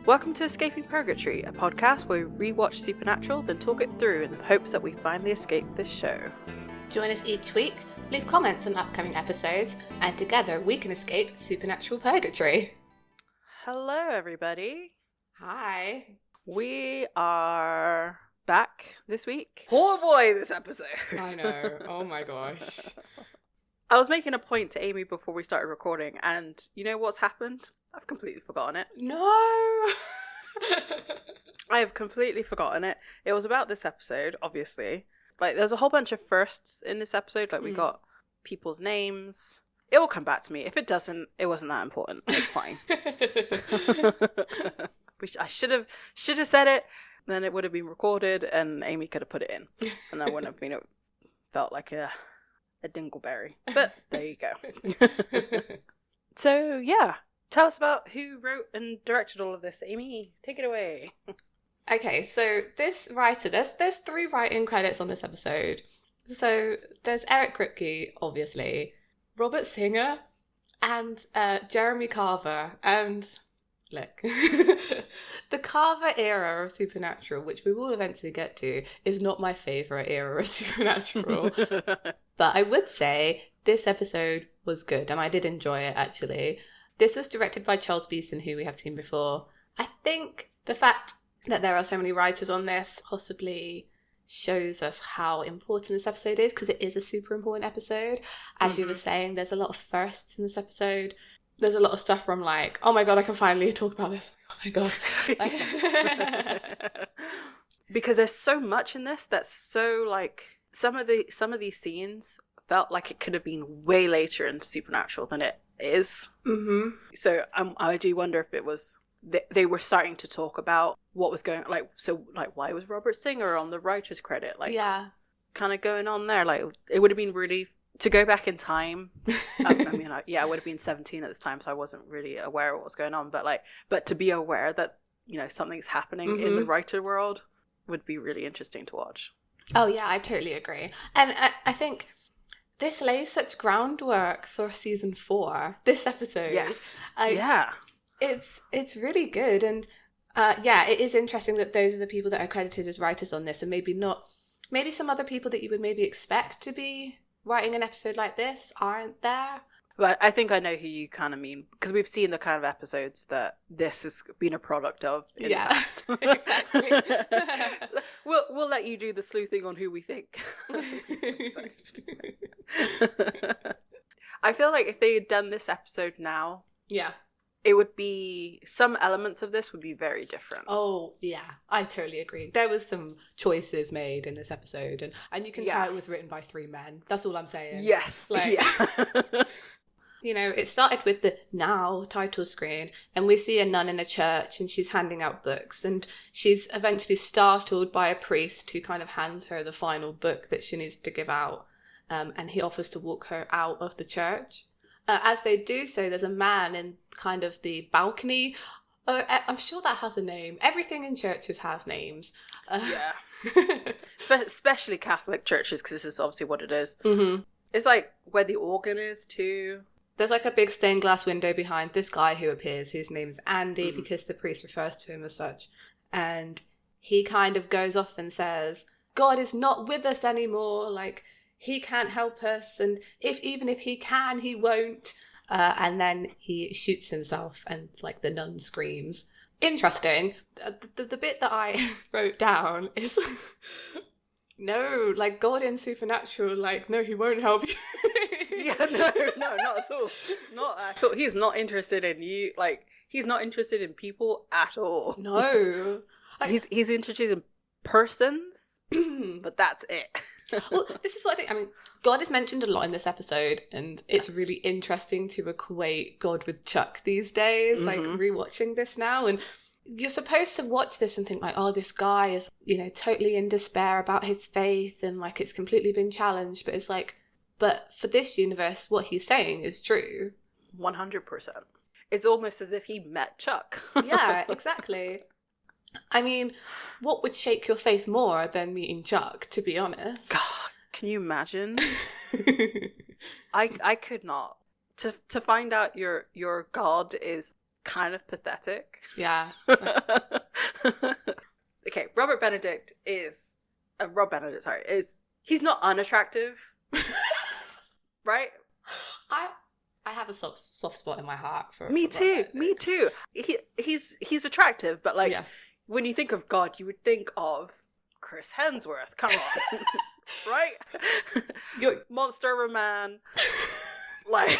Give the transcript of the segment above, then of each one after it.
Welcome to Escape Purgatory, a podcast where we rewatch Supernatural, then talk it through in the hopes that we finally escape this show. Join us each week, leave comments on upcoming episodes, and together we can escape Supernatural Purgatory. Hello, everybody. Hi. We are back this week. Oh boy, this episode. I know. Oh my gosh. I was making a point to Amy before we started recording, and you know what's happened? I've completely forgotten it. No. I have completely forgotten it. It was about this episode, obviously. Like, there's a whole bunch of firsts in this episode. Like, we got people's names. It will come back to me. If it doesn't, it wasn't that important. It's fine. Which I should have said it. Then it would have been recorded, and Amy could have put it in, and I wouldn't have been felt like a dingleberry. But there you go. So yeah, tell us about who wrote and directed all of this. Amy, take it away. Okay, so this writer, there's 3 writing credits on this episode. So there's Eric Kripke, obviously, Robert Singer, and Jeremy Carver. And look, the Carver era of Supernatural, which we will eventually get to, is not my favourite era of Supernatural. But I would say this episode was good, and I did enjoy it, actually. This was directed by Charles Beeson, who we have seen before. I think the fact that there are so many writers on this possibly shows us how important this episode is, because it is a super important episode. As you were saying, there's a lot of firsts in this episode. There's a lot of stuff where I'm like, oh my god, I can finally talk about this. Oh my god. Because there's so much in this that's so, like, some of these scenes felt like it could have been way later in Supernatural than it is. Mm-hmm. So I do wonder if it was they were starting to talk about what was going, like, so, like, why was Robert Singer on the writer's credit, like, yeah, kind of going on there. Like, it would have been really to go back in time. I would have been 17 at this time, so I wasn't really aware of what was going on, but to be aware that, you know, something's happening in the writer world would be really interesting to watch. Oh yeah, I totally agree. And I think this lays such groundwork for season 4, this episode. Yes. It's really good. And it is interesting that those are the people that are credited as writers on this, and maybe some other people that you would maybe expect to be writing an episode like this aren't there. But I think I know who you kind of mean, because we've seen the kind of episodes that this has been a product of in the past. Exactly. We'll let you do the sleuthing on who we think. I feel like if they had done this episode now, it would be, some elements of this would be very different. Oh, yeah, I totally agree. There was some choices made in this episode, and you can tell it was written by 3 men. That's all I'm saying. Yes. You know, it started with the now title screen, and we see a nun in a church, and she's handing out books, and she's eventually startled by a priest who kind of hands her the final book that she needs to give out, and he offers to walk her out of the church. As they do so, there's a man in kind of the balcony. I'm sure that has a name. Everything in churches has names. Especially Catholic churches, because this is obviously what it is. Mm-hmm. It's like where the organ is too. There's like a big stained glass window behind this guy who appears, whose name is Andy, because the priest refers to him as such. And he kind of goes off and says, God is not with us anymore, like, he can't help us, and even if he can, he won't. And then he shoots himself, and, like, the nun screams. Interesting. The bit that I wrote down is, no, like, God in Supernatural, like, no, he won't help you. No, not at all. Not at all. He's not interested in you. Like, he's not interested in people at all. No. He's interested in persons, but that's it. Well, this is what I think. I mean, God is mentioned a lot in this episode, and it's really interesting to equate God with Chuck these days, like rewatching this now. And you're supposed to watch this and think like, oh, this guy is, you know, totally in despair about his faith, and like it's completely been challenged. But it's like, but for this universe, what he's saying is true. 100%. It's almost as if he met Chuck. Yeah, exactly. I mean, what would shake your faith more than meeting Chuck, to be honest? God, can you imagine? I could not. To find out your God is kind of pathetic. Yeah. Okay, Rob Benedict, is he's not unattractive, right? I have a soft spot in my heart for Me Rob too. Benedict. Me too. He's attractive, but like when you think of God, you would think of Chris Hemsworth. Come on, right? Your monster of a man. Like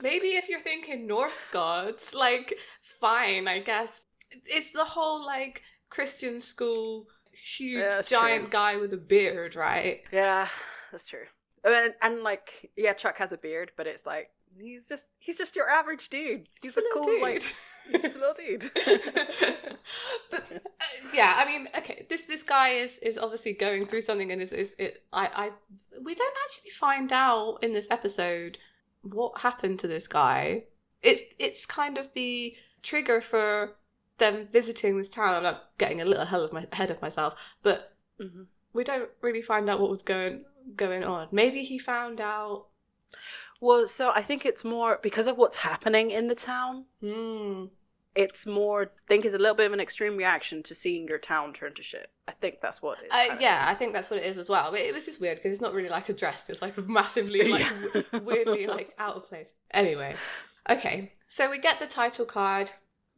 maybe if you're thinking Norse gods, like fine, I guess. It's the whole like Christian school huge giant guy with a beard, right? Yeah, that's true. And like, yeah, Chuck has a beard, but it's like he's just your average dude. He's a cool dude. Like he's just a little dude. But yeah, I mean, okay, this guy is obviously going through something, and we don't actually find out in this episode what happened to this guy. It's kind of the trigger for them visiting this town. I'm not getting a little ahead of myself, but we don't really find out what was going on. Maybe he found out. Well, so I think it's more because of what's happening in the town. It's more, I think, is a little bit of an extreme reaction to seeing your town turn to shit. I think that's what it is. I think that's what it is as well. But it was just weird because it's not really like addressed. It's like massively like weirdly like out of place. Anyway, okay. So we get the title card.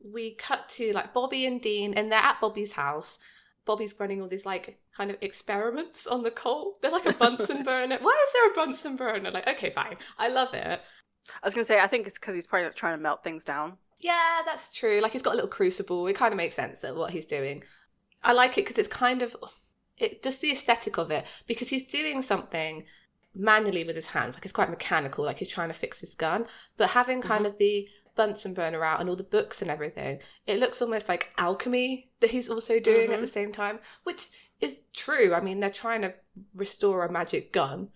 We cut to like Bobby and Dean, and they're at Bobby's house. Bobby's running all these like kind of experiments on the coal. They're like a Bunsen burner. Why is there a Bunsen burner? Like, okay, fine. I love it. I was going to say, I think it's because he's probably trying to melt things down. Yeah, that's true. Like, he's got a little crucible. It kind of makes sense that what he's doing. I like it because it's kind of, just the aesthetic of it, because he's doing something manually with his hands. Like, it's quite mechanical. Like, he's trying to fix his gun. But having kind of the Bunsen burner out and all the books and everything, it looks almost like alchemy that he's also doing at the same time, which is true. I mean, they're trying to restore a magic gun.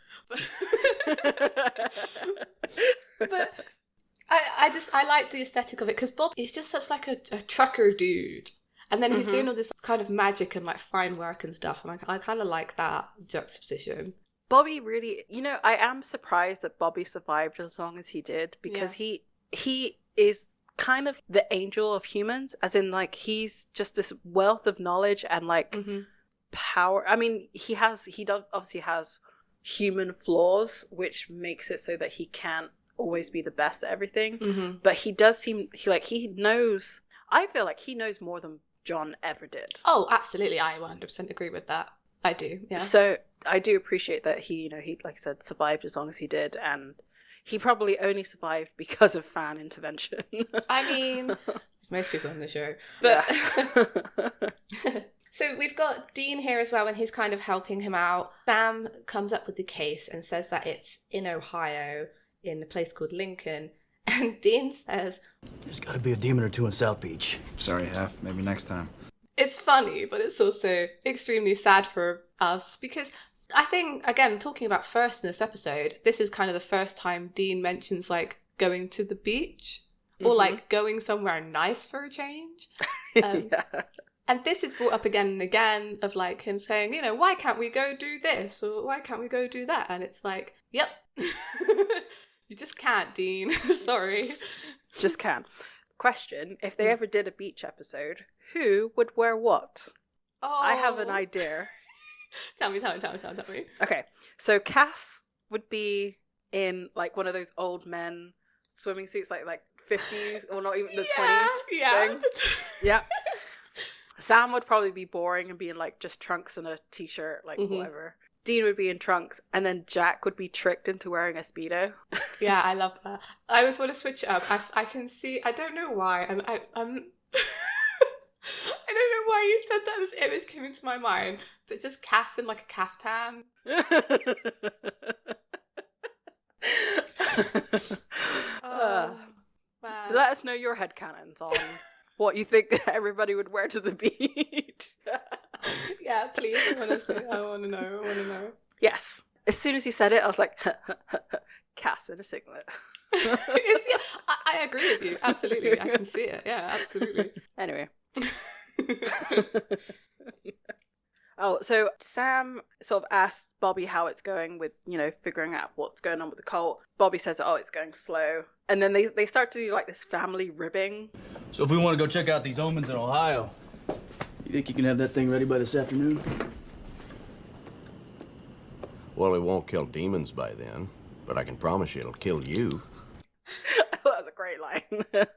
But I like the aesthetic of it because Bob is just such like a trucker dude, and then he's doing all this kind of magic and like fine work and stuff, and I kind of like that juxtaposition. Bobby really, I am surprised that Bobby survived as long as he did, because he is kind of the angel of humans, as in like he's just this wealth of knowledge and like power. I mean, he obviously has human flaws, which makes it so that he can't always be the best at everything, but he does seem he knows. I feel like he knows more than John ever did. Oh, absolutely. I 100% agree with that. I do. Yeah. So I do appreciate that he like I said, survived as long as he did, and he probably only survived because of fan intervention. I mean, most people on the show, but yeah. So we've got Dean here as well, and he's kind of helping him out. Sam comes up with the case and says that it's in Ohio, in a place called Lincoln, and Dean says, "There's got to be a demon or two in South Beach." Sorry, Hef. Maybe next time. It's funny, but it's also extremely sad for us because I think, again, talking about first in this episode, this is kind of the first time Dean mentions like going to the beach or like going somewhere nice for a change. Yeah. And this is brought up again and again of like him saying, why can't we go do this or why can't we go do that? And it's like, yep. You just can't, Dean. Sorry. Just can't. Question, if they ever did a beach episode, who would wear what? Oh. I have an idea. Tell me. Okay, so Cass would be in like one of those old men swimming suits, like 50s or not even the 20s thing. Yeah. Sam would probably be boring and be in like just trunks and a t-shirt, like whatever. Dean would be in trunks, and then Jack would be tricked into wearing a Speedo. Yeah, I love that. I always want to switch it up. I can see, I don't know why, I'm I don't know why you said that. This image came into my mind, but just Cass in like a caftan. Wow. Let us know your headcanons on what you think everybody would wear to the beach. Yeah, please. I want to know. Yes. As soon as he said it, I was like, Cass in a singlet. I agree with you. Absolutely. I can see it. Yeah, absolutely. Anyway. Oh, so Sam sort of asks Bobby how it's going with, figuring out what's going on with the cult. Bobby says, oh, it's going slow. And then they start to do like this family ribbing. So if we want to go check out these omens in Ohio, you think you can have that thing ready by this afternoon? Well, it won't kill demons by then, but I can promise you it'll kill you. That was a great line.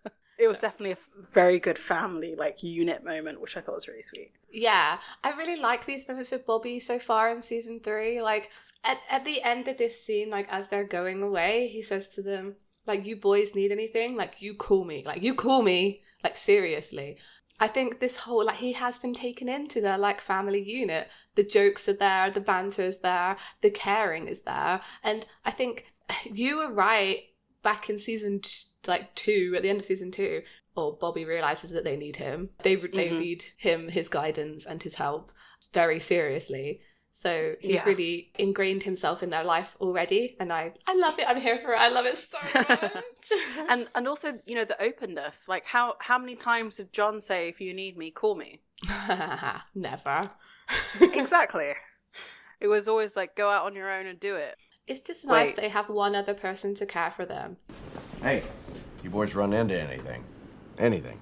It was definitely a very good family, unit moment, which I thought was really sweet. Yeah, I really like these moments with Bobby so far in season 3. Like, at the end of this scene, as they're going away, he says to them, you boys need anything? You call me. Seriously. I think this whole, he has been taken into their, family unit. The jokes are there, the banter is there, the caring is there. And I think you were right back in season 2, at the end of season 2, Bobby realizes that they need him. They need him, his guidance and his help very seriously. So he's really ingrained himself in their life already, and I love it. I'm here for it. I love it so much. and also, the openness. How many times did John say, "If you need me, call me"? Never. Exactly. It was always go out on your own and do it. It's just nice they have one other person to care for them. Hey, you boys run into anything,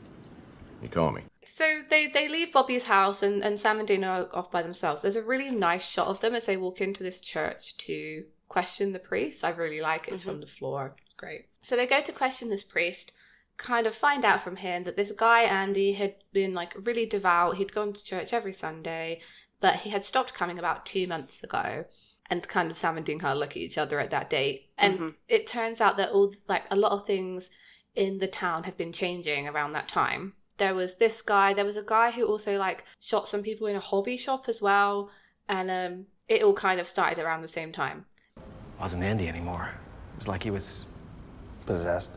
you call me. So they leave Bobby's house and Sam and Dean are off by themselves. There's a really nice shot of them as they walk into this church to question the priest. I really like it. It's from the floor. It's great. So they go to question this priest, kind of find out from him that this guy, Andy, had been really devout. He'd gone to church every Sunday, but he had stopped coming about 2 months ago. And kind of Sam and Dean kind of look at each other at that date. And it turns out that a lot of things in the town had been changing around that time. There was a guy who also shot some people in a hobby shop as well. And it all kind of started around the same time. Wasn't Andy anymore. It was like he was possessed.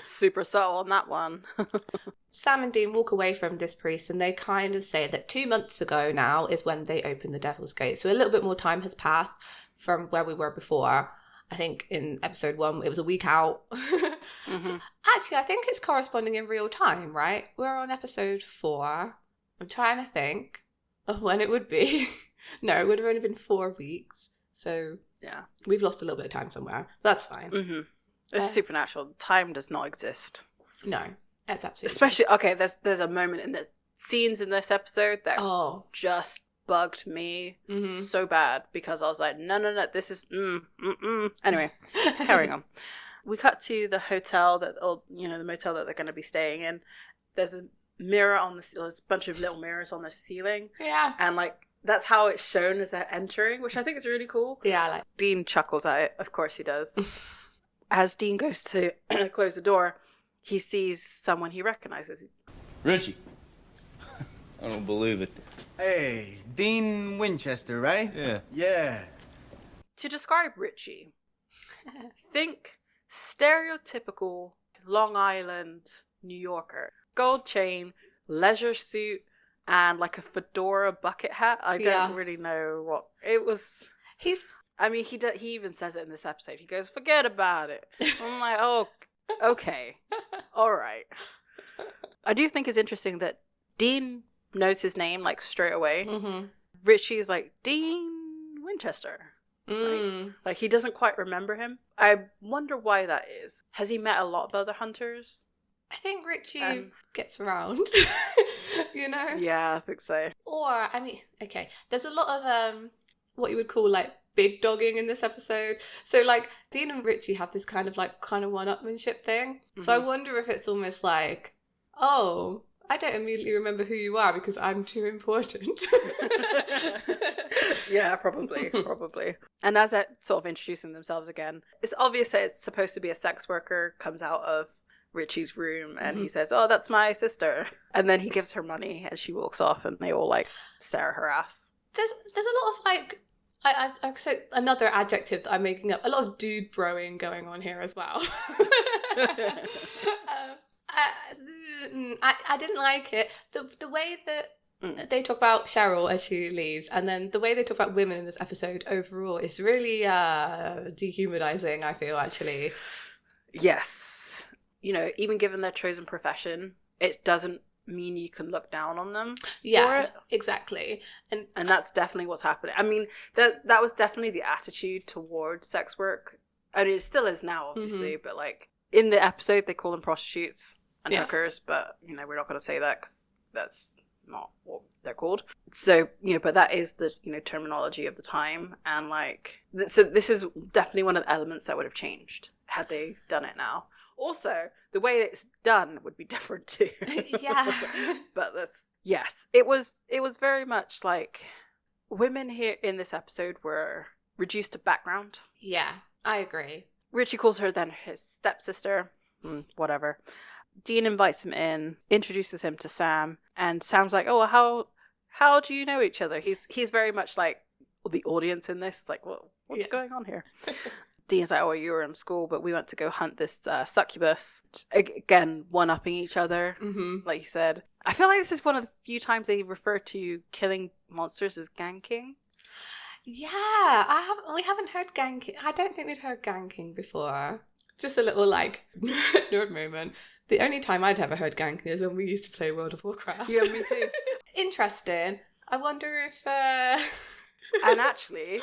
Super subtle on that one. Sam and Dean walk away from this priest and they kind of say that 2 months ago now is when they opened the Devil's Gate. So a little bit more time has passed from where we were before. I think in episode 1 it was a week out. So, actually, I think it's corresponding in real time, right? We're on episode 4. I'm trying to think of when it would be. No, it would have only been 4 weeks. So yeah, we've lost a little bit of time somewhere. That's fine. It's supernatural. Time does not exist. No, that's absolutely especially okay. There's a moment in the scenes in this episode that just bugged me so bad because I was like, no, this is Anyway, carrying on. We cut to the hotel the motel that they're going to be staying in. There's a mirror there's a bunch of little mirrors on the ceiling. Yeah, and that's how it's shown as they're entering, which I think is really cool. Yeah, Dean chuckles at it. Of course he does. As Dean goes to close the door, he sees someone he recognizes. Richie. I don't believe it. Hey, Dean Winchester, right? Yeah. Yeah. To describe Richie, think stereotypical Long Island New Yorker. Gold chain, leisure suit, and a fedora bucket hat. I don't really know what it was. He even says it in this episode. He goes, "Forget about it." I'm like, oh, okay, all right. I do think it's interesting that Dean knows his name straight away. Richie's Dean Winchester. Right? He doesn't quite remember him. I wonder why that is. Has he met a lot of other hunters? I think Richie gets around. Yeah, I think so. Or there's a lot of what you would call big dogging in this episode. So Dean and Richie have this kind of one-upmanship thing. So I wonder if it's almost oh, I don't immediately remember who you are because I'm too important. Yeah, probably. And as they're sort of introducing themselves again, it's obvious that it's supposed to be a sex worker comes out of Richie's room and he says, "Oh, that's my sister." And then he gives her money and she walks off and they all stare at her ass. There's a lot of I said another adjective that I'm making up. A lot of dude broing going on here as well. I didn't like it. The way that they talk about Cheryl as she leaves, and then the way they talk about women in this episode overall is really dehumanizing, I feel, actually. Yes. Even given their chosen profession, it doesn't mean you can look down on them for Yeah, it. exactly. And that's definitely what's happening. I mean, that was definitely the attitude towards sex work. And it still is now, obviously. But, like, in the episode, they call them prostitutes and hookers. But, you know, we're not going to say that because that's not what they're called. So, you know, but that is the, you know, terminology of the time. And, like, so this is definitely one of the elements that would have changed had they done it now. Also, the way it's done would be different too. Yeah. But it was very much like women here in this episode were reduced to background. Yeah, I agree. Richie calls her then his stepsister, whatever. Dean invites him in, introduces him to Sam, and Sam's like, "Oh, how do you know each other?" He's very much like the audience in this. It's like, what's going on here? Dean's like, "Oh, you were in school, but we went to go hunt this succubus." Again, one-upping each other, like you said. I feel like this is one of the few times they refer to killing monsters as ganking. Yeah, we haven't heard ganking. I don't think we'd heard ganking before. Just a little, like, nerd moment. The only time I'd ever heard ganking is when we used to play World of Warcraft. Yeah, me too. Interesting. I wonder if... And actually...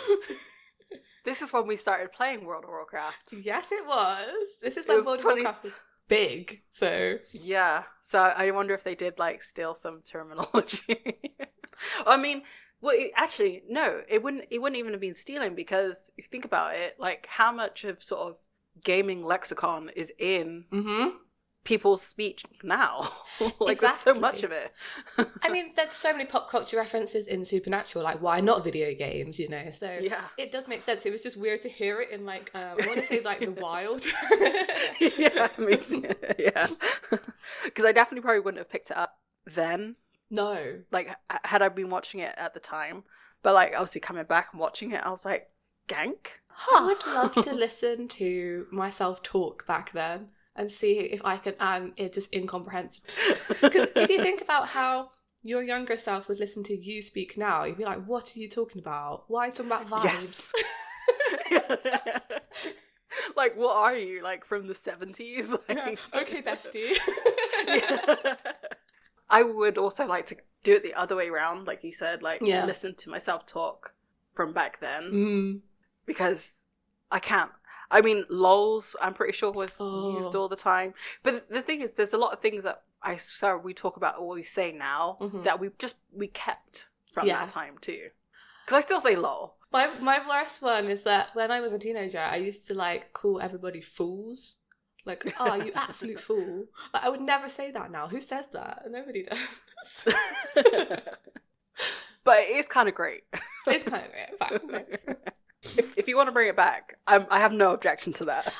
This is when we started playing World of Warcraft. Yes, it was. This is when World of Warcraft was big, so... Yeah, so I wonder if they did, like, steal some terminology. I mean, well, actually, no, it wouldn't even have been stealing, because if you think about it, like, how much of sort of gaming lexicon is in people's speech now? Like, there's so much of it. I mean, there's so many pop culture references in Supernatural, like, why not video games, you know? So it does make sense. It was just weird to hear it in, like, I want to say, like, the wild. Yeah, me too. Yeah. Because I definitely probably wouldn't have picked it up then. No. Like, had I been watching it at the time. But, like, obviously coming back and watching it, I was like, gank? I would love to listen to myself talk back then and see if I can, and it's just incomprehensible. Because if you think about how your younger self would listen to you speak now, you'd be like, what are you talking about? Why are you talking about vibes? Yes. Like, what are you? Like, from the 70s? Like... Yeah. Okay, bestie. Yeah. I would also like to do it the other way around, like you said, like, listen to myself talk from back then. Because I can't. I mean, lols, I'm pretty sure was used all the time. But the thing is, there's a lot of things that we talk about, or we say now, that we kept from that time too. Because I still say lol. My worst one is that when I was a teenager, I used to, like, call everybody fools. Like, oh, you absolute fool. Like, I would never say that now. Who says that? Nobody does. But it is kind of great. It's kind of great. Fine. If you want to bring it back, I have no objection to that.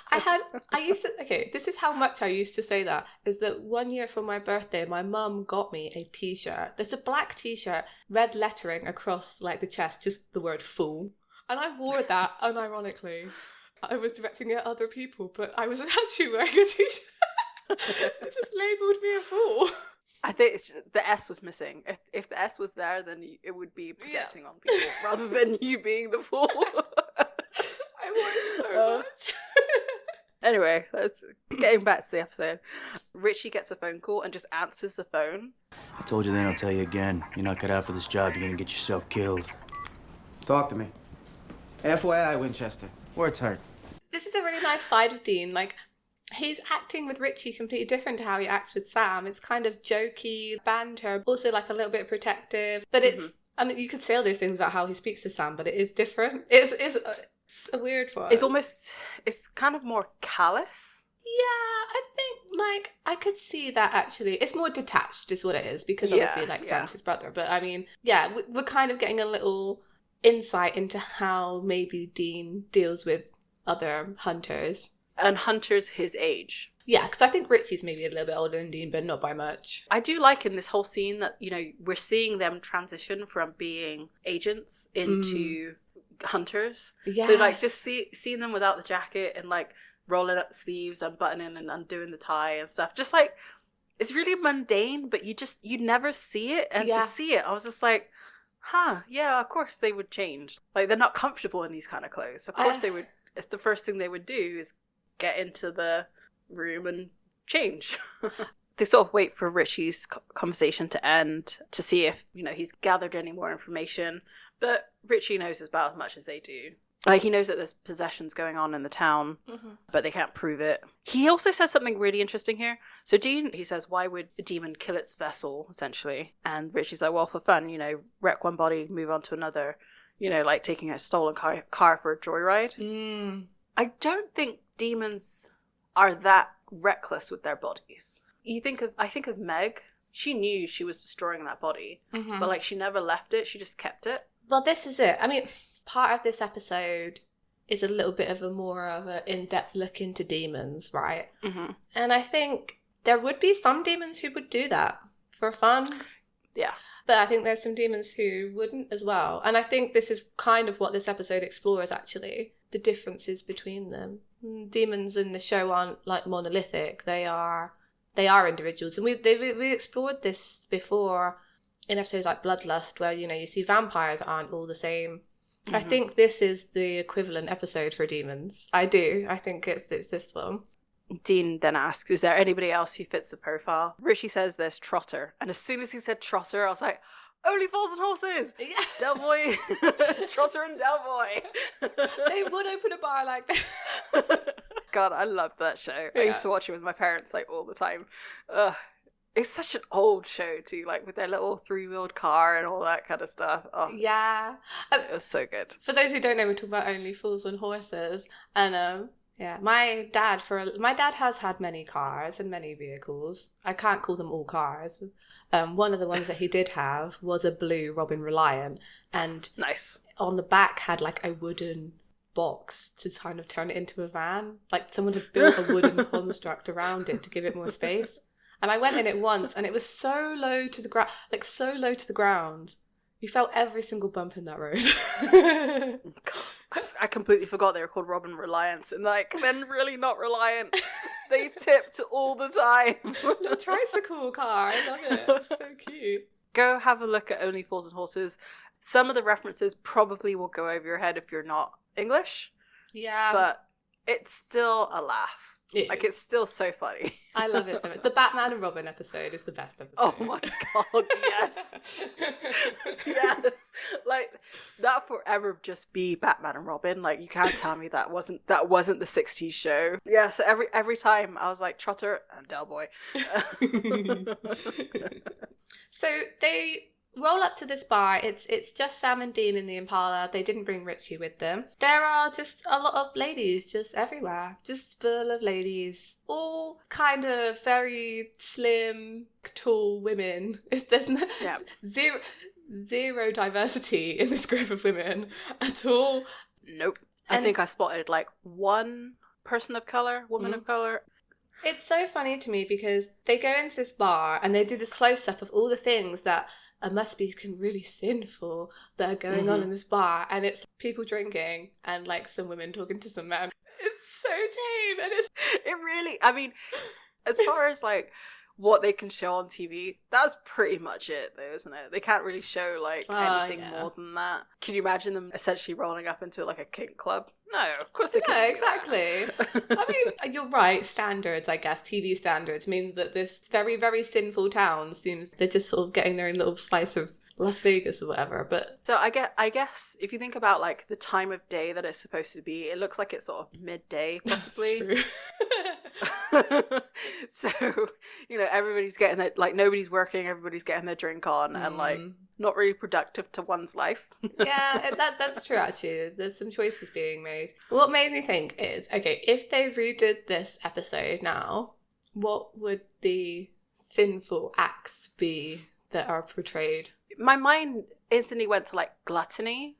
This is how much I used to say that, is that one year for my birthday, my mum got me a t-shirt. There's a black t-shirt, red lettering across, like, the chest, just the word fool. And I wore that unironically. I was directing it at other people, but I was actually wearing a t-shirt. It just labelled me a fool. I think the S was missing. If the S was there, then it would be projecting on people rather than you being the fool. I wore it so much. Anyway, getting back to the episode. Richie gets a phone call and just answers the phone. I told you then, I'll tell you again. You're not cut out for this job. You're gonna get yourself killed. Talk to me. FYI, Winchester. Word's hurt. This is a really nice side of Dean. Like, he's acting with Richie completely different to how he acts with Sam. It's kind of jokey, banter, also, like, a little bit protective. But it's, I mean, you could say all those things about how he speaks to Sam, but it is different. It's a weird one. It's kind of more callous. Yeah, I think, like, I could see that, actually. It's more detached is what it is, because obviously, like, Sam's his brother. But, I mean, yeah, we're kind of getting a little insight into how maybe Dean deals with other hunters. And hunters his age. Yeah, because I think Richie's maybe a little bit older than Dean, but not by much. I do like in this whole scene that, you know, we're seeing them transition from being agents into hunters. Yes. So, like, just seeing them without the jacket and, like, rolling up the sleeves and buttoning and undoing the tie and stuff. Just, like, it's really mundane, but you never see it. And to see it, I was just like, yeah, of course they would change. Like, they're not comfortable in these kind of clothes. Of course they would. The first thing they would do is get into the room and change. They sort of wait for Richie's conversation to end to see if, he's gathered any more information. But Richie knows about as much as they do. Like, he knows that there's possessions going on in the town, but they can't prove it. He also says something really interesting here. So Dean, he says, why would a demon kill its vessel, essentially? And Richie's like, well, for fun, wreck one body, move on to another, like taking a stolen car for a joyride. I don't think demons are that reckless with their bodies. I think of Meg. She knew she was destroying that body, but like she never left it. She just kept it. Well, this is it. I mean, part of this episode is a little bit of a more of an in-depth look into demons, right? And I think there would be some demons who would do that for fun. Yeah. But I think there's some demons who wouldn't as well. And I think this is kind of what this episode explores, actually. The differences between them. Demons in the show aren't like monolithic. They are individuals. And we explored this before in episodes like Bloodlust, where, you see vampires aren't all the same. I think this is the equivalent episode for demons. I do. I think it's this one. Dean then asks, is there anybody else who fits the profile? Richie says there's Trotter. And as soon as he said Trotter, I was like, Only Fools and Horses! Yeah. Del Boy! Trotter and Del Boy! They would open a bar like that. God, I loved that show. I used to watch it with my parents like all the time. It's such an old show too, like with their little 3-wheeled car and all that kind of stuff. Oh, yeah. It was so good. For those who don't know, we're talking about Only Fools and Horses. And yeah, my dad has had many cars and many vehicles. I can't call them all cars. One of the ones that he did have was a blue Robin Reliant, and nice. On the back had like a wooden box to kind of turn it into a van. Like someone had built a wooden construct around it to give it more space. And I went in it once, and it was so low to the ground, You felt every single bump in that road. God, I completely forgot they were called Robin Reliance, and like they're really not reliant. They tipped all the time. The tricycle car, I love it. It's so cute. Go have a look at Only Fools and Horses. Some of the references probably will go over your head if you're not English. Yeah. But it's still a laugh. It's still so funny. I love it so much. The Batman and Robin episode is the best episode. Oh my God, yes. Yes. Like, that forever just be Batman and Robin. Like, you can't tell me that wasn't the 60s show. Yeah, so every time I was like, Trotter and Del Boy. So they roll up to this bar. It's just Sam and Dean in the Impala. They didn't bring Richie with them. There are just a lot of ladies just everywhere. Just full of ladies. All kind of very slim, tall women. There's zero diversity in this group of women at all. Nope. I think I spotted like one person of color, woman of color. It's so funny to me because they go into this bar and they do this close-up of all the things that must be really sinful that are going on in this bar, and it's people drinking and like some women talking to some men. It's so tame, and it really, I mean, as far as like what they can show on TV, that's pretty much it though, isn't it? They can't really show like anything more than that. Can you imagine them essentially rolling up into like a kink club? No, of course they can't. Yeah, exactly. I mean, you're right. Standards, I guess, TV standards mean that this very, very sinful town seems they're just sort of getting their own little slice of Las Vegas or whatever. But so I guess if you think about like the time of day that it's supposed to be, it looks like it's sort of midday, possibly. True. So everybody's getting that, like nobody's working, everybody's getting their drink on, and like not really productive to one's life. Yeah, that's true. Actually, there's some choices being made. What made me think is, okay, if they redid this episode now, what would the sinful acts be that are portrayed? My mind instantly went to like gluttony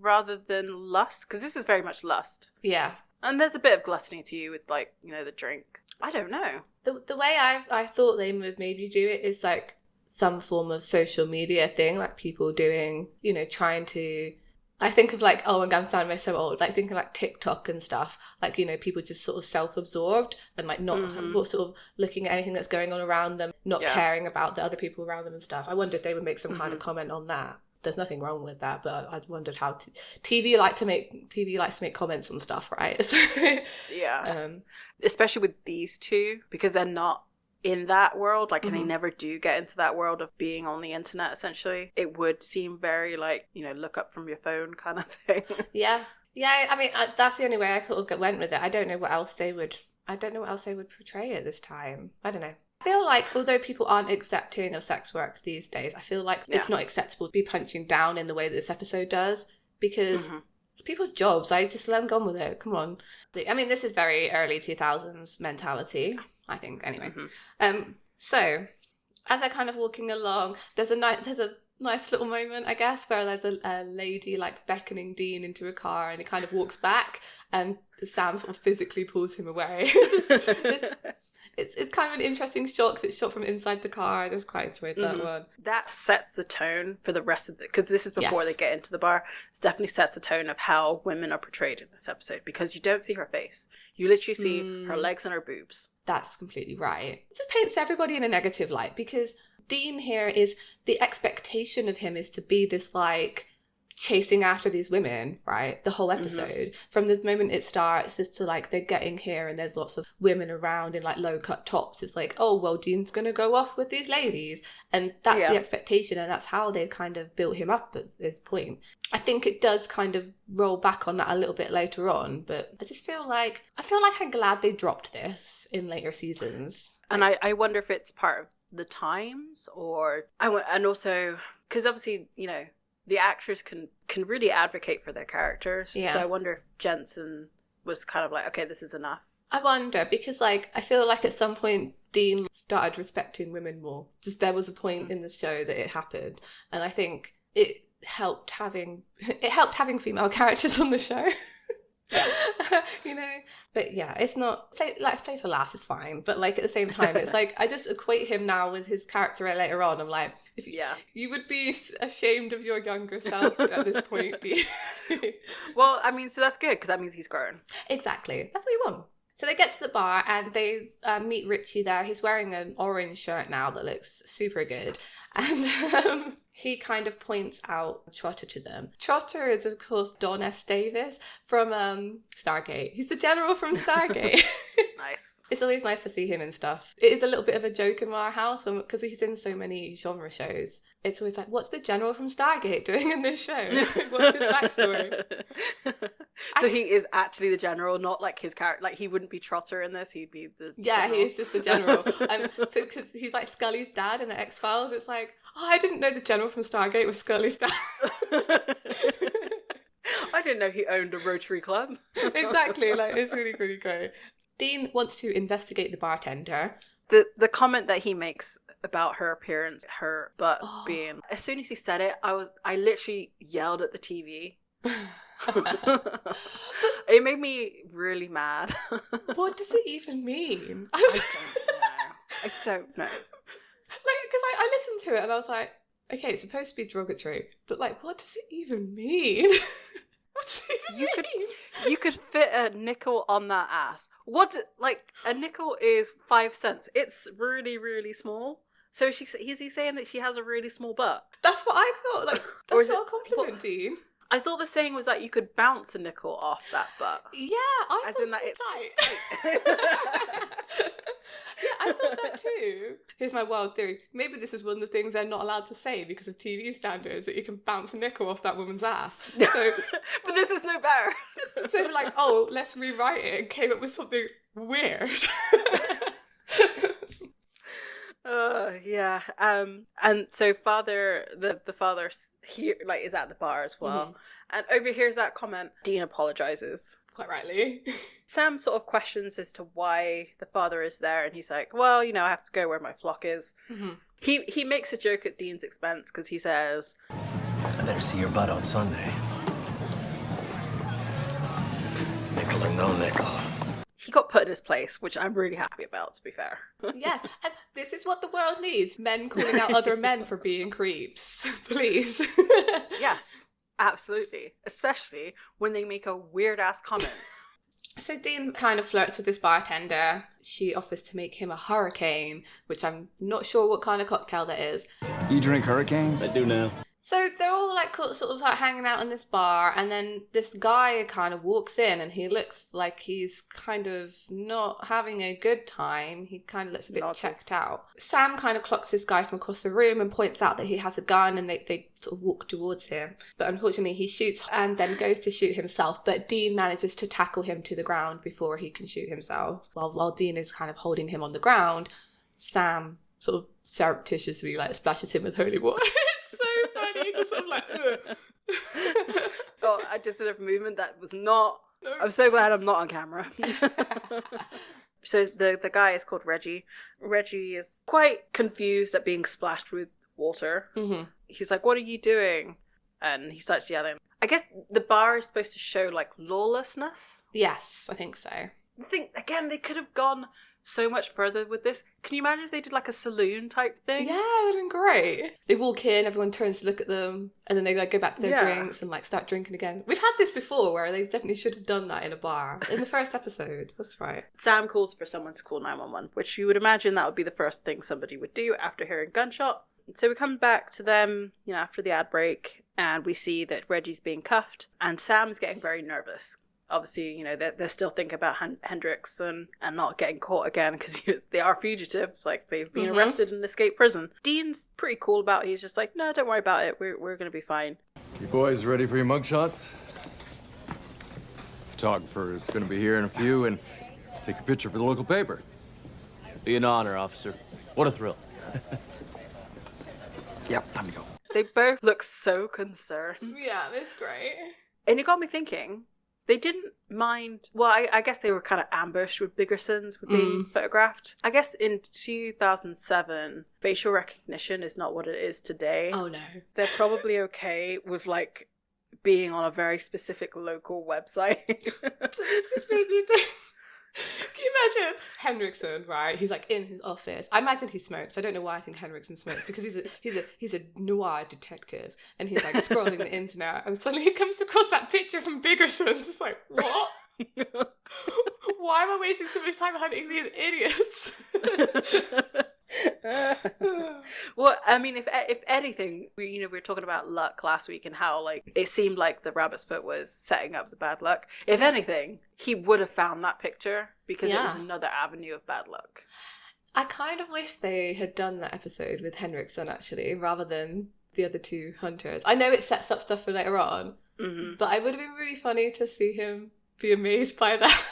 rather than lust, because this is very much lust. Yeah. And there's a bit of gluttony to you with like, the drink. I don't know. The way I thought they would maybe do it is like some form of social media thing, like people doing, trying to, I think of like, oh, I'm sounding so old, like thinking like TikTok and stuff, like, people just sort of self-absorbed and like not sort of looking at anything that's going on around them, not caring about the other people around them and stuff. I wonder if they would make some kind of comment on that. There's nothing wrong with that, but I wondered how TV likes to make comments on stuff, right? Yeah. Especially with these two, because they're not in that world, like, and they never do get into that world of being on the internet, essentially, it would seem very, like, you know, look up from your phone kind of thing. Yeah. Yeah, I mean, that's the only way I could have went with it. I don't know what else they would portray at this time. I don't know. I feel like although people aren't accepting of sex work these days, I feel like it's not acceptable to be punching down in the way that this episode does, because it's people's jobs. I just let them go on with it. Come on. I mean, this is very early 2000s mentality, I think, anyway. So, as they're kind of walking along, there's a nice little moment, I guess, where there's a lady like beckoning Dean into a car, and he kind of walks back, and Sam sort of physically pulls him away. It's kind of an interesting shot because it's shot from inside the car. I just quite enjoyed that one. That sets the tone for the rest of because this is before they get into the bar. It definitely sets the tone of how women are portrayed in this episode, because you don't see her face. You literally see her legs and her boobs. That's completely right. It just paints everybody in a negative light, because Dean here is, the expectation of him is to be this like chasing after these women, right? The whole episode, from the moment it starts, is to like they're getting here and there's lots of women around in like low cut tops. It's like, oh well, Dean's gonna go off with these ladies, and that's the expectation, and that's how they've kind of built him up at this point. I think it does kind of roll back on that a little bit later on, but I just feel like I'm glad they dropped this in later seasons. And I wonder if it's part of the times, or and also because obviously, you know, the actors can really advocate for their characters. Yeah. So I wonder if Jensen was kind of like, okay, this is enough. I wonder, because like I feel like at some point Dean started respecting women more. Just there was a point in the show that it happened, and I think it helped having female characters on the show. You know, but yeah, it's not let's play for laughs is fine, but like at the same time it's like I just equate him now with his character later on. I'm like, if you would be ashamed of your younger self at this point. Well, I mean, so that's good, because that means he's grown. Exactly, that's what you want. So they get to the bar and they meet Richie there. He's wearing an orange shirt now that looks super good, and he kind of points out Trotter to them. Trotter is, of course, Don S. Davis from Stargate. He's the general from Stargate. Nice. It's always nice to see him and stuff. It is a little bit of a joke in our house because he's in so many genre shows. It's always like, what's the general from Stargate doing in this show? What's his backstory? So he is actually the general, not like his character. Like, he wouldn't be Trotter in this. He'd be the general. He is just the general. So because he's like Scully's dad in the X-Files, it's like, oh, I didn't know the general from Stargate was Scully's dad. I didn't know he owned a Rotary club. Exactly. Like, it's really, really great. Dean wants to investigate the bartender. The comment that he makes about her appearance, her butt being... As soon as he said it, I literally yelled at the TV. It made me really mad. What does it even mean? I don't know. Like, because I listened to it and I was like, okay, it's supposed to be derogatory, but like, what does it even mean? What does it even mean? You could fit a nickel on that ass. Like, a nickel is 5 cents. It's really, really small. So is he saying that she has a really small butt? That's what I thought. Like, that's not a compliment, Dean. I thought the saying was that you could bounce a nickel off that butt. Yeah, I thought that it's tight. Yeah, I thought that too. Here's my wild theory. Maybe this is one of the things they're not allowed to say because of TV standards, that you can bounce a nickel off that woman's ass. So, but this is no better. So they were like, oh, let's rewrite it, and came up with something weird. Yeah. And so the father here, like, is at the bar as well, and overhears that comment. Dean apologizes. Quite rightly. Sam sort of questions as to why the father is there, and he's like, well, you know, I have to go where my flock is. He makes a joke at Dean's expense because he says, I better see your butt on Sunday. Nickel or no nickel. He got put in his place, which I'm really happy about, to be fair. Yes, and this is what the world needs. Men calling out other men for being creeps. Please. Yes, absolutely. Especially when they make a weird-ass comment. So Dean kind of flirts with this bartender. She offers to make him a hurricane, which I'm not sure what kind of cocktail that is. You drink hurricanes? I do now. So they're all like sort of like hanging out in this bar, and then this guy kind of walks in, and he looks like he's kind of not having a good time. He kind of looks a bit checked out. Sam kind of clocks this guy from across the room and points out that he has a gun, and they sort of walk towards him. But unfortunately, he shoots and then goes to shoot himself. But Dean manages to tackle him to the ground before he can shoot himself. While Dean is kind of holding him on the ground, Sam sort of surreptitiously like splashes him with holy water. So funny, just sort of like, Oh, I just did a movement that was not. I'm so glad I'm not on camera. So the guy is called Reggie. Reggie is quite confused at being splashed with water. Mm-hmm. He's like, "What are you doing?" And he starts yelling. I guess the bar is supposed to show like lawlessness. Yes, I think so. I think again they could have gone so much further with this. Can you imagine if they did like a saloon type thing? Yeah, it would have been great. They walk in, everyone turns to look at them, and then they like go back to their drinks and like start drinking again. We've had this before where they definitely should have done that in a bar. In the first episode, that's right. Sam calls for someone to call 911, which you would imagine that would be the first thing somebody would do after hearing gunshot. So we come back to them, after the ad break, and we see that Reggie's being cuffed, and Sam's getting very nervous. Obviously, they're still thinking about Hendrix and not getting caught again because they are fugitives. Like, they've been arrested and escaped prison. Dean's pretty cool about it. He's just like, no, don't worry about it. We're going to be fine. You boys ready for your mugshots? Photographer is going to be here in a few and take a picture for the local paper. Be an honor, officer. What a thrill. Yep, time to go. They both look so concerned. Yeah, it's great. And it got me thinking, they didn't mind. Well, I guess they were kind of ambushed with Biggersons with being photographed. I guess in 2007, facial recognition is not what it is today. Oh no. They're probably okay with like being on a very specific local website. This just made me think. Can you imagine Henriksen, right? He's like in his office. I imagine he smokes. I don't know why I think Henriksen smokes because he's a noir detective and he's like scrolling the internet and suddenly he comes across that picture from Biggersons. It's like, what? Why am I wasting so much time hunting these idiots? Well, I mean, if anything, we were talking about luck last week and how like it seemed like the rabbit's foot was setting up the bad luck. If anything, he would have found that picture because it was another avenue of bad luck. I kind of wish they had done that episode with Henriksen actually, rather than the other two hunters. I know it sets up stuff for later on, but it would have been really funny to see him be amazed by that.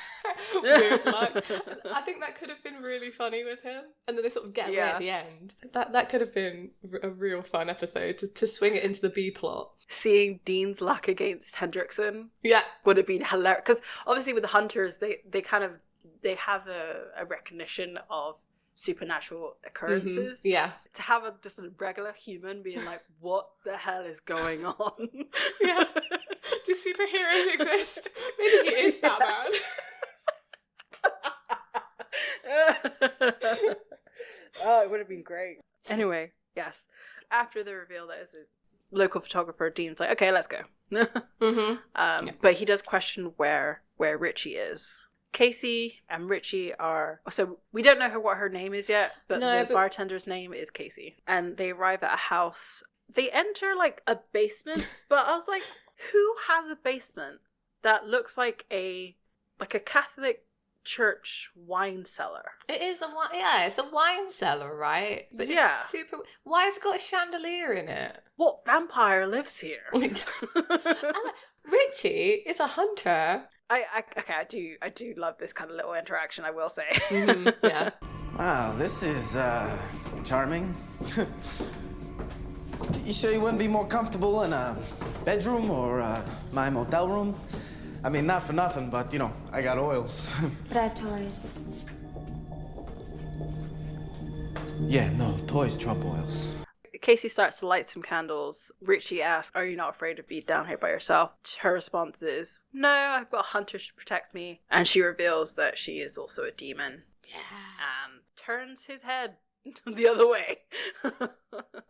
Weird luck. I think that could have been really funny with him, and then they sort of get away at the end. That could have been a real fun episode to swing it into the B plot. Seeing Dean's luck against Hendrickson, would have been hilarious. Because obviously with the hunters, they have a recognition of supernatural occurrences. Yeah. To have just a regular human being like, what the hell is going on? Yeah. Do superheroes exist? Maybe he is Batman. Oh, it would have been great. Anyway, yes. After the reveal that is a local photographer, Dean's like, okay, let's go. But he does question where Richie is. Casey and Richie are... So we don't know what her name is yet, but the bartender's name is Casey. And they arrive at a house. They enter like a basement, but I was like, who has a basement that looks like a Catholic church wine cellar? It is it's a wine cellar, right? But it's super. Why has it got a chandelier in it? What vampire lives here? Richie is a hunter. I do love this kind of little interaction, I will say. Yeah. Wow, this is charming. You sure you wouldn't be more comfortable in a bedroom or my motel room? I mean, not for nothing, but, I got oils. But I have toys. Yeah, no, toys trump oils. Casey starts to light some candles. Richie asks, are you not afraid of being down here by yourself? Her response is, no, I've got a hunter to protect me. And she reveals that she is also a demon. Yeah. And turns his head the other way. I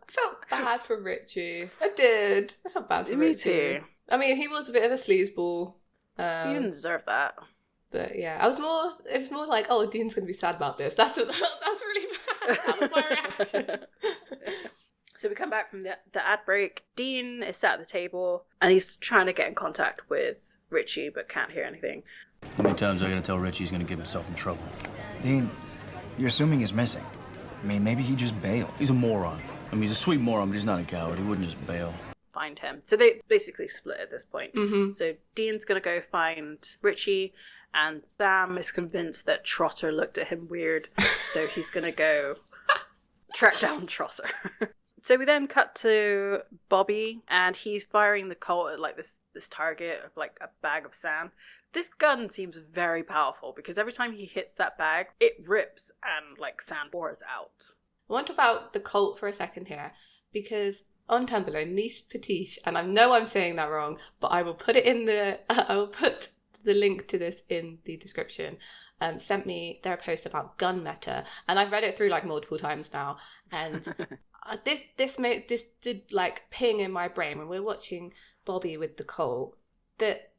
felt bad for Richie. I did. I felt bad for Richie. Me too. I mean, he was a bit of a sleazeball. He didn't deserve that. But yeah, it was more like, oh, Dean's going to be sad about this. That's really bad. That was my reaction. So we come back from the ad break. Dean is sat at the table and he's trying to get in contact with Richie but can't hear anything. How many times are you gonna tell Richie he's gonna get himself in trouble? Dean, you're assuming he's missing. I mean, maybe he just bailed. He's a moron. I mean, he's a sweet moron, but he's not a coward. He wouldn't just bail. Find him. So they basically split at this point. Mm-hmm. So Dean's gonna go find Richie, and Sam is convinced that Trotter looked at him weird, so he's gonna go track down Trotter. So we then cut to Bobby, and he's firing the Colt at like this target of like a bag of sand. This gun seems very powerful because every time he hits that bag, it rips and like sand pours out. I want to talk about the Colt for a second here, because on Tumblr, Niche Petiche, and I know I'm saying that wrong, but I will put the link to this in the description. Sent me their post about gun meta, and I've read it through like multiple times now, and this did like ping in my brain when we're watching Bobby with the Colt that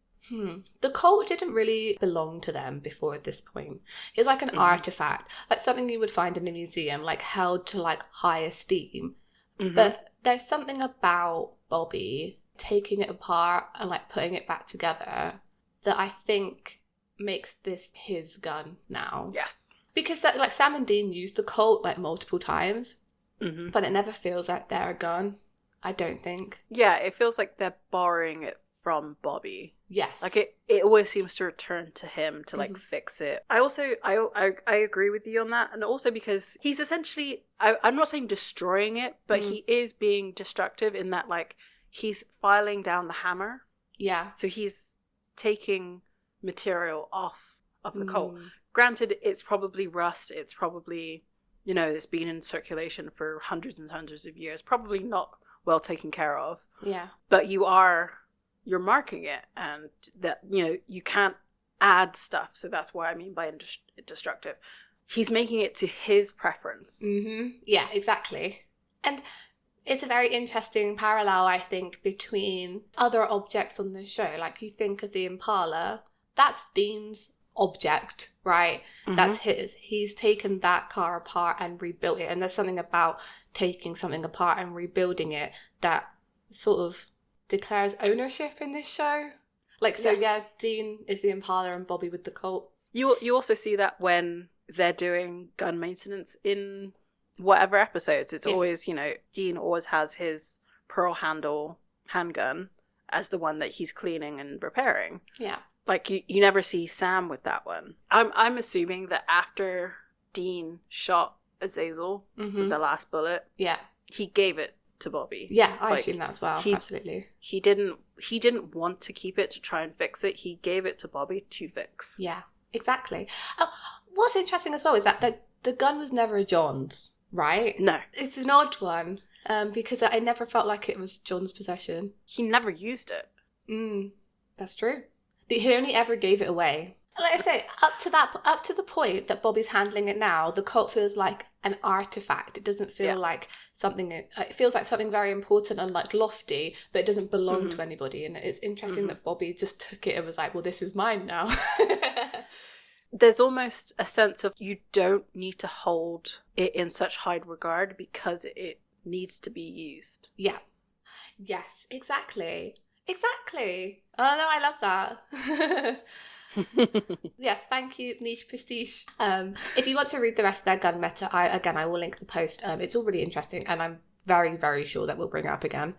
the Colt didn't really belong to them before this point. It's like an artifact, like something you would find in a museum, like held to like high esteem. But there's something about Bobby taking it apart and like putting it back together that I think makes this his gun now. Yes. Because that, like, Sam and Dean used the Colt like multiple times, but it never feels like their gun, I don't think. Yeah, it feels like they're borrowing it from Bobby. Yes. Like it always seems to return to him to like fix it. I also I agree with you on that, and also because he's essentially I'm not saying destroying it, but he is being destructive in that like he's filing down the hammer. Yeah. So he's taking material off of the Colt. Granted, it's probably rust. It's probably, you know, it's been in circulation for hundreds and hundreds of years. Probably not well taken care of. Yeah. But you're marking it, and that, you know, you can't add stuff. So that's what I mean by destructive. He's making it to his preference. Yeah, exactly. And it's a very interesting parallel, I think, between other objects on the show. Like, you think of the Impala, that's Dean's object, right? That's his. He's taken that car apart and rebuilt it. And there's something about taking something apart and rebuilding it that sort of declares ownership in this show. Like, so Yes. yeah, Dean is the Impala and Bobby with the Colt. You also see that when they're doing gun maintenance in whatever episodes. It's always, you know, Dean always has his pearl handle handgun as the one that he's cleaning and repairing. Yeah. Like, you never see Sam with that one. I'm assuming that after Dean shot Azazel with the last bullet, Yeah. he gave it to Bobby. Yeah, I Like, assume that as well. he- Absolutely. He didn't want to keep it to try and fix it. He gave it to Bobby to fix. Yeah, exactly. What's interesting as well is that the gun was never John's, right? No, It's an odd one, because I never felt like it was John's possession. he never used it. That's true. He only ever gave it away. Like I say, up to the point that Bobby's handling it now, the Colt feels like an artifact. It doesn't feel like something. It feels like something very important and like lofty, but it doesn't belong to anybody. And it's interesting that Bobby just took it and was like, "Well, this is mine now." There's almost a sense of you don't need to hold it in such high regard because it needs to be used. Yeah. Yes, exactly. Exactly. Oh no, I love that. Yes, thank you, Niche Prestige. If you want to read the rest of their gun meta, I will link the post. It's all really interesting, and I'm very, very sure that we'll bring it up again.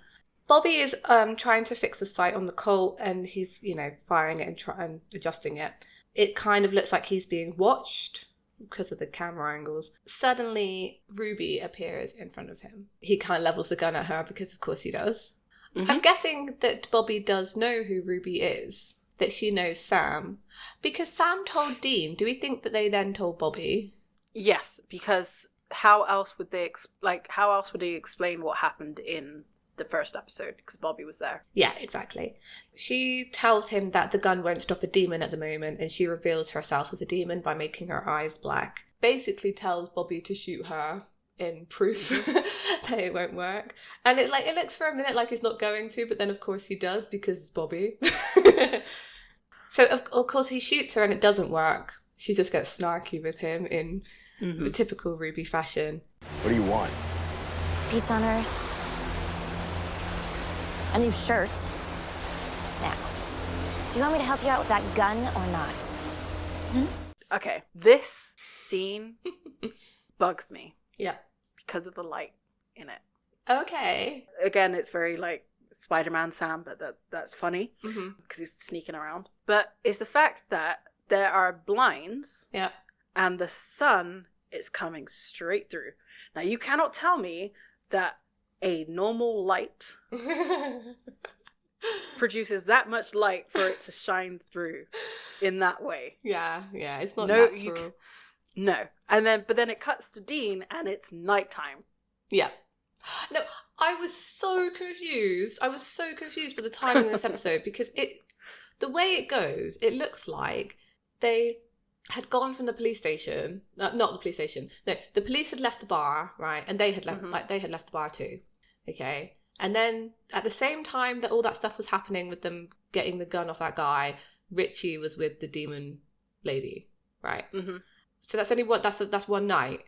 Bobby is trying to fix the sight on the Colt, and he's, you know, firing it and adjusting it. It kind of looks like he's being watched because of the camera angles. Suddenly, Ruby appears in front of him. He kind of levels the gun at her because, of course, he does. I'm guessing that Bobby does know who Ruby is, that she knows Sam, because Sam told Dean. Do we think that they then told Bobby? Yes, because how else would they explain what happened in the first episode? Because Bobby was there. Yeah, exactly. She tells him that the gun won't stop a demon at the moment, and she reveals herself as a demon by making her eyes black. Basically tells Bobby to shoot her in proof that it won't work. And it looks for a minute like he's not going to, but then of course he does because it's Bobby. So of course he shoots her and it doesn't work. She just gets snarky with him in the typical Ruby fashion. What do you want? Peace on Earth. a new shirt. Now, do you want me to help you out with that gun or not? Okay, this scene bugs me. Yeah. Because of the light in it. Okay. Again, it's very like Spider-Man Sam, but that's funny because he's sneaking around. But it's the fact that there are blinds and the sun is coming straight through. Now, you cannot tell me that a normal light produces that much light for it to shine through in that way. Yeah, it's not natural. No. But then it cuts to Dean and it's nighttime. Yeah. No, I was so confused. With the timing of this episode because the way it goes, it looks like they had gone from the police station. Not the police station. No, the police had left the bar, right? And they had left, they had left the bar too. Okay. And then at the same time that all that stuff was happening with them getting the gun off that guy, Richie was with the demon lady, right? So that's only that's one night.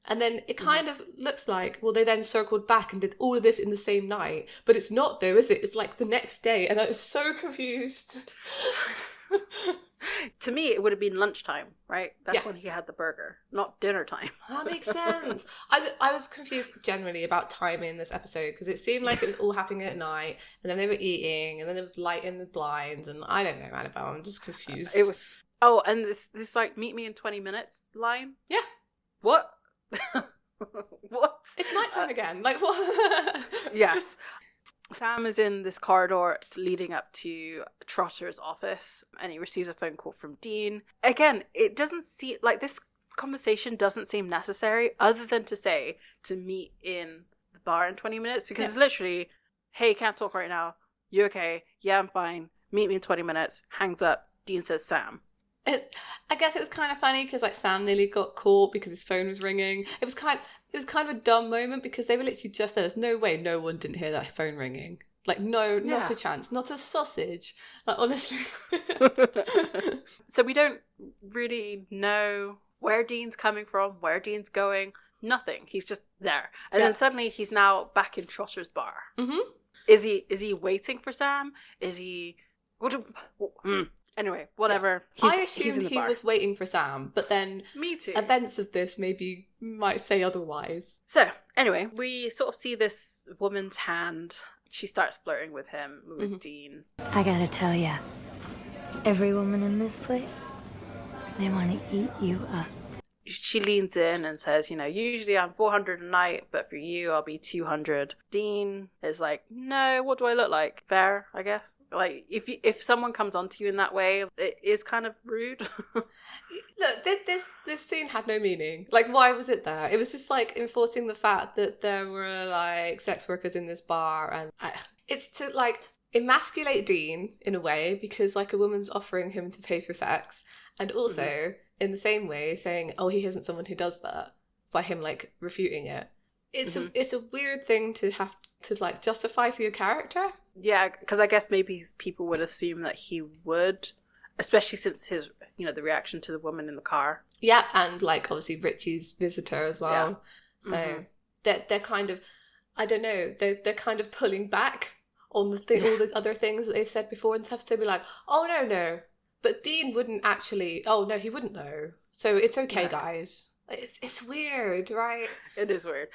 And then it kind of looks like, well, they then circled back and did all of this in the same night. But it's not, though, is it? It's like the next day. And I was so confused. To me, it would have been lunchtime, right? That's when he had the burger, not dinner time. That makes sense. I was confused generally about timing in this episode because it seemed like it was all happening at night. And then they were eating. And then there was light in the blinds. And I don't know, Annabelle. I'm just confused. It was... Oh, and this like, meet me in 20 minutes line? Yeah. What? What? It's nighttime again. Like, what? Yes. Sam is in this corridor leading up to Trotter's office and he receives a phone call from Dean. Again, it doesn't seem like this conversation doesn't seem necessary other than to say to meet in the bar in 20 minutes because it's literally, hey, can't talk right now. You okay? Yeah, I'm fine. Meet me in 20 minutes. Hangs up. Dean says Sam. I guess it was kind of funny because like Sam nearly got caught because his phone was ringing. It was kind of a dumb moment because they were literally just there. There's no way no one didn't hear that phone ringing. Like no, not a chance, not a sausage. Like honestly. So we don't really know where Dean's coming from, where Dean's going. Nothing. He's just there, and then suddenly he's now back in Trotter's bar. Is he waiting for Sam? Is he? Anyway, whatever. I assumed he was waiting for Sam, but then me too. Events of this maybe might say otherwise. So, anyway, we sort of see this woman's hand. She starts flirting with him, with Dean. I gotta tell ya, every woman in this place, they want to eat you up. She leans in and says, usually I'm 400 a night, but for you, I'll be 200. Dean is like, no, what do I look like? Fair, I guess. Like, if someone comes onto you in that way, it is kind of rude. Look, this scene had no meaning. Like, why was it there? It was just, like, enforcing the fact that there were, like, sex workers in this bar. And it's to, like, emasculate Dean, in a way, because, like, a woman's offering him to pay for sex. And also... in the same way, saying, "Oh, he isn't someone who does that," by him like refuting it. It's a weird thing to have to like justify for your character. Yeah, because I guess maybe people would assume that he would, especially since his, the reaction to the woman in the car. Yeah, and like obviously Richie's visitor as well. Yeah. So they're kind of, I don't know, they're kind of pulling back on the thing, all the other things that they've said before, and have to be like, "Oh no." But Dean wouldn't actually... Oh, no, he wouldn't know. So it's okay, guys. It's weird, right? It is weird.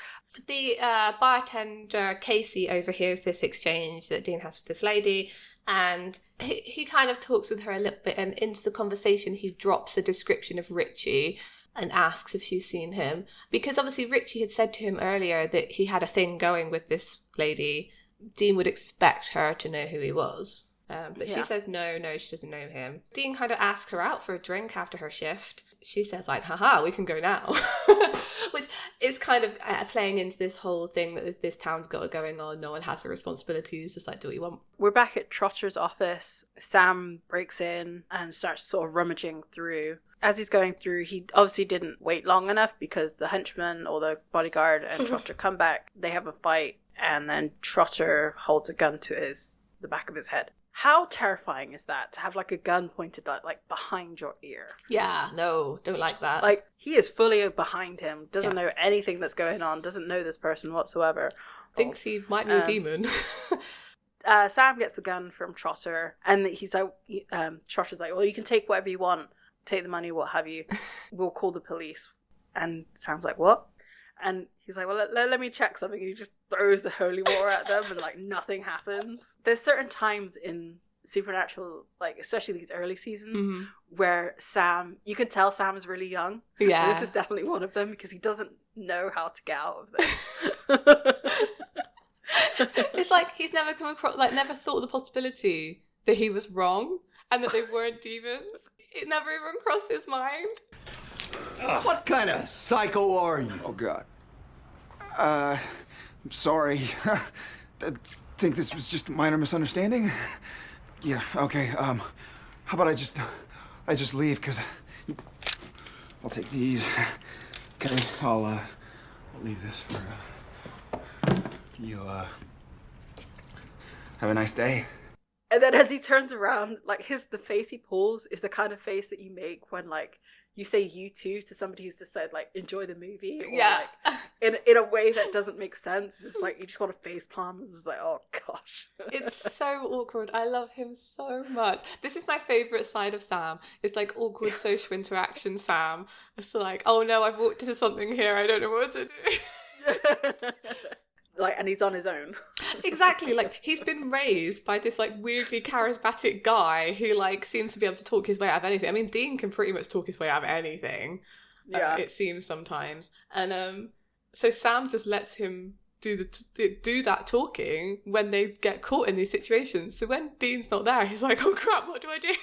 The bartender, Casey, overhears this exchange that Dean has with this lady, and he kind of talks with her a little bit, and into the conversation he drops a description of Richie and asks if she's seen him. Because obviously Richie had said to him earlier that he had a thing going with this lady. Dean would expect her to know who he was. But she says no, she doesn't know him. Dean kind of asks her out for a drink after her shift. She says like, haha, we can go now. Which is kind of playing into this whole thing that this town's got going on. No one has the responsibilities, just like, do what you want. We're back at Trotter's office. Sam breaks in and starts sort of rummaging through. As he's going through, he obviously didn't wait long enough because the henchman or the bodyguard and Trotter come back. They have a fight and then Trotter holds a gun to the back of his head. How terrifying is that, to have like a gun pointed at like behind your ear? Yeah, no, don't like that. Like, he is fully behind him, doesn't know anything that's going on, doesn't know this person whatsoever. Thinks he might be a demon. Sam gets the gun from Trotter, and he's like, Trotter's like, well, you can take whatever you want, take the money, what have you. We'll call the police. And Sam's like, what? And he's like, well, let me check something. And he just throws the holy water at them, and like nothing happens. There's certain times in Supernatural, like especially these early seasons, where you can tell Sam is really young. Yeah. And this is definitely one of them, because he doesn't know how to get out of this. It's like he's never come across, like never thought of the possibility that he was wrong and that they weren't demons. It never even crossed his mind. What kind of psycho are you? Oh, God. I'm sorry. I think this was just a minor misunderstanding. Yeah, okay, how about I just leave, because I'll take these. Okay, I'll leave this for, you, have a nice day. And then as he turns around, like the face he pulls is the kind of face that you make when like you say "you too" to somebody who's just said like enjoy the movie, or, like, in a way that doesn't make sense. It's just like you just want to face palm. It's just like, oh gosh, it's so awkward. I love him so much. This is my favorite side of Sam. It's like awkward social interaction Sam. It's like, oh no, I've walked into something here. I don't know what to do. Like, and he's on his own. Exactly. Like, he's been raised by this like weirdly charismatic guy who like seems to be able to talk his way out of anything. I mean, Dean can pretty much talk his way out of anything. Yeah, it seems sometimes. And so Sam just lets him do that talking when they get caught in these situations. So when Dean's not there, he's like, oh crap, what do I do?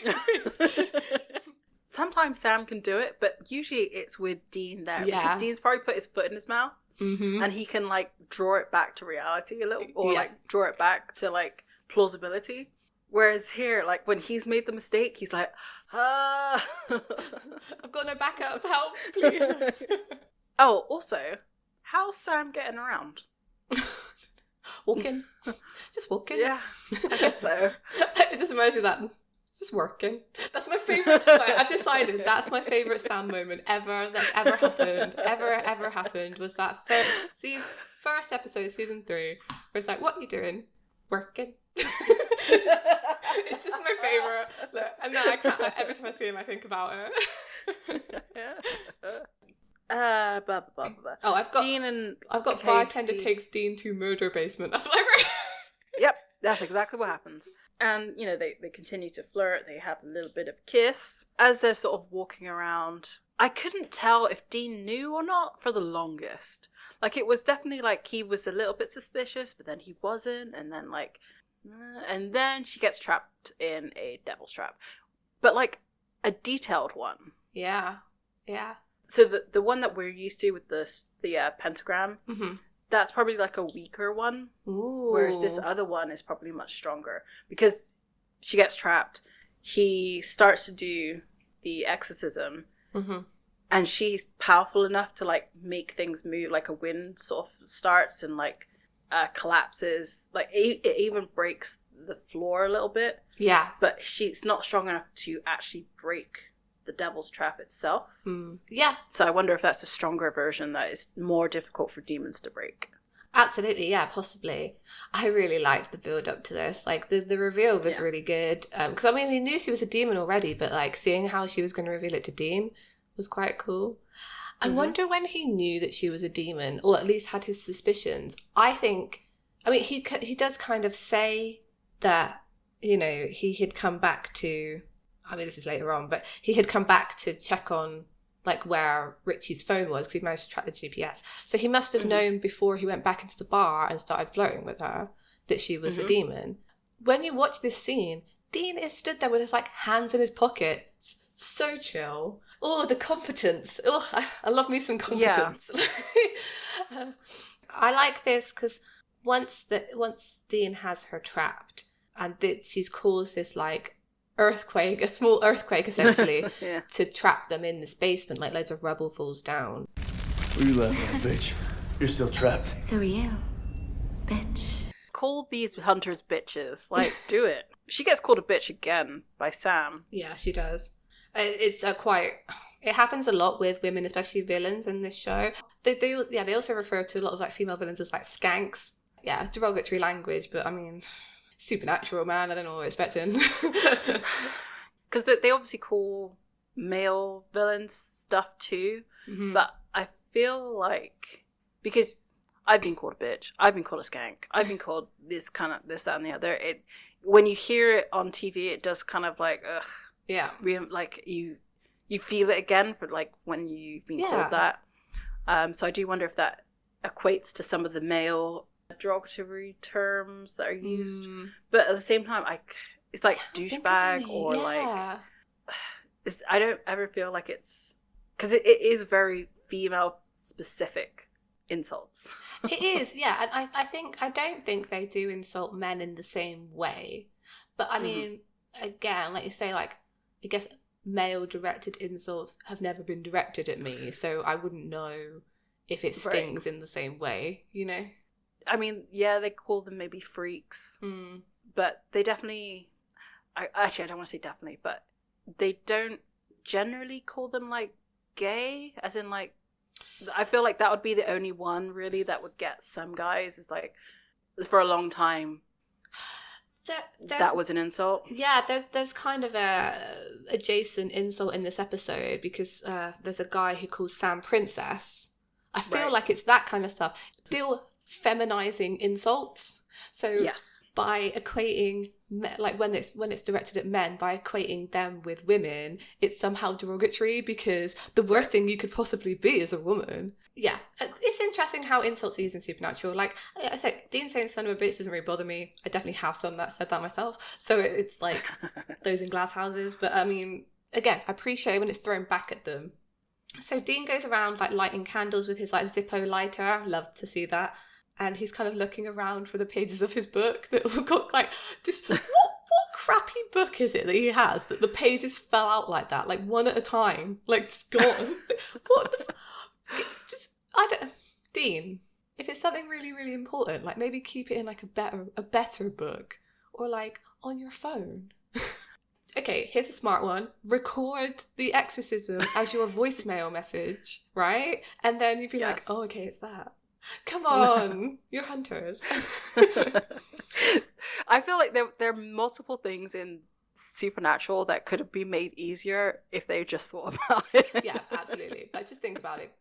Sometimes Sam can do it, but usually it's with Dean there, because Dean's probably put his foot in his mouth. And he can like draw it back to reality a little, or like draw it back to like plausibility. Whereas here, like when he's made the mistake, he's like, I've got no backup, help, please. Oh, also, how's Sam getting around? Walking. Just walking. Yeah, I guess so. Just imagine that. Just working. That's my favourite. I've decided that's my favourite Sam moment that's ever happened. Was that first episode, season 3, where it's like, what are you doing? Working. It's just my favourite. Look, and then I can't. Every time I see him, I think about it. Blah, blah, blah, blah. Oh, I've got Dean and bartender takes Dean to murder basement. That's what I wrote. Yep, that's exactly what happens. And, you know, they continue to flirt. They have a little bit of a kiss. As they're sort of walking around, I couldn't tell if Dean knew or not for the longest. Like, it was definitely like he was a little bit suspicious, but then he wasn't. And then, like, and then she gets trapped in a devil's trap. But, like, a detailed one. Yeah. So the one that we're used to with the pentagram, that's probably like a weaker one. Ooh. Whereas this other one is probably much stronger, because she gets trapped. He starts to do the exorcism, and she's powerful enough to like make things move. Like a wind sort of starts and like collapses. Like it even breaks the floor a little bit. Yeah, but she's not strong enough to actually break the devil's trap itself. Yeah. So I wonder if that's a stronger version that is more difficult for demons to break. Absolutely, yeah, possibly. I really liked the build up to this. Like the reveal was really good. Because I mean, we knew she was a demon already, but like seeing how she was going to reveal it to Dean was quite cool. I wonder when he knew that she was a demon, or at least had his suspicions. I mean, he does kind of say that, you know, he had come back to. I mean, this is later on, but he had come back to check on like where Richie's phone was, because he managed to track the GPS. So he must have known before he went back into the bar and started flirting with her that she was a demon. When you watch this scene, Dean is stood there with his like hands in his pockets, so chill. Oh, the competence. Oh, I love me some competence. Yeah. I like this because once Dean has her trapped and she's caused this like earthquake, a small earthquake essentially, to trap them in this basement, like loads of rubble falls down. What are you laughing at, bitch? You're still trapped. So are you, bitch. Call these hunters bitches. Like, do it. She gets called a bitch again by Sam. Yeah, she does. It's it happens a lot with women, especially villains in this show. They also refer to a lot of like female villains as like skanks. Yeah, derogatory language, but I mean, supernatural, man. I don't know what I'm expecting. Because they obviously call male villains stuff too, but I feel like, because I've been called a bitch, I've been called a skank, I've been called this, that, and the other. When you hear it on TV, it does kind of like, ugh. Yeah. Like you feel it again for like when you've been called that. So I do wonder if that equates to some of the male derogatory terms that are used. But at the same time, it's like douchebag or like. I don't ever feel like it's, because it is very female specific insults. It is, yeah. And I don't think they do insult men in the same way. But I mean, again, like you say, like, I guess male directed insults have never been directed at me, so I wouldn't know if it stings in the same way, you know? I mean, yeah, they call them maybe freaks, but they definitely, actually I don't want to say definitely, but they don't generally call them like gay, as in like, I feel like that would be the only one really that would get some guys. It's like, for a long time, that was an insult. Yeah, there's kind of a adjacent insult in this episode, because there's a guy who calls Sam Princess. I feel like it's that kind of stuff. Still feminizing insults. So yes, by equating, like when it's directed at men, by equating them with women, it's somehow derogatory, because the worst thing you could possibly be is a woman. Yeah, it's interesting how insults are used in Supernatural. Like I said, Dean saying son of a bitch doesn't really bother me. I definitely have some that said that myself. So it's like those in glass houses. But I mean, again, I appreciate when it's thrown back at them. So Dean goes around like lighting candles with his like Zippo lighter. Love to see that. And he's kind of looking around for the pages of his book that have got like just what crappy book is it that he has that the pages fell out like that, like one at a time, like it's gone. What the just I don't, Dean, if it's something really, really important, like maybe keep it in like a better book, or like on your phone. Okay, here's a smart one. Record the exorcism as your voicemail message, right? And then you'd be like, oh, okay, it's that. Come on, you're hunters. I feel like there are multiple things in Supernatural that could have been made easier if they just thought about it. Yeah, absolutely. Like, just think about it.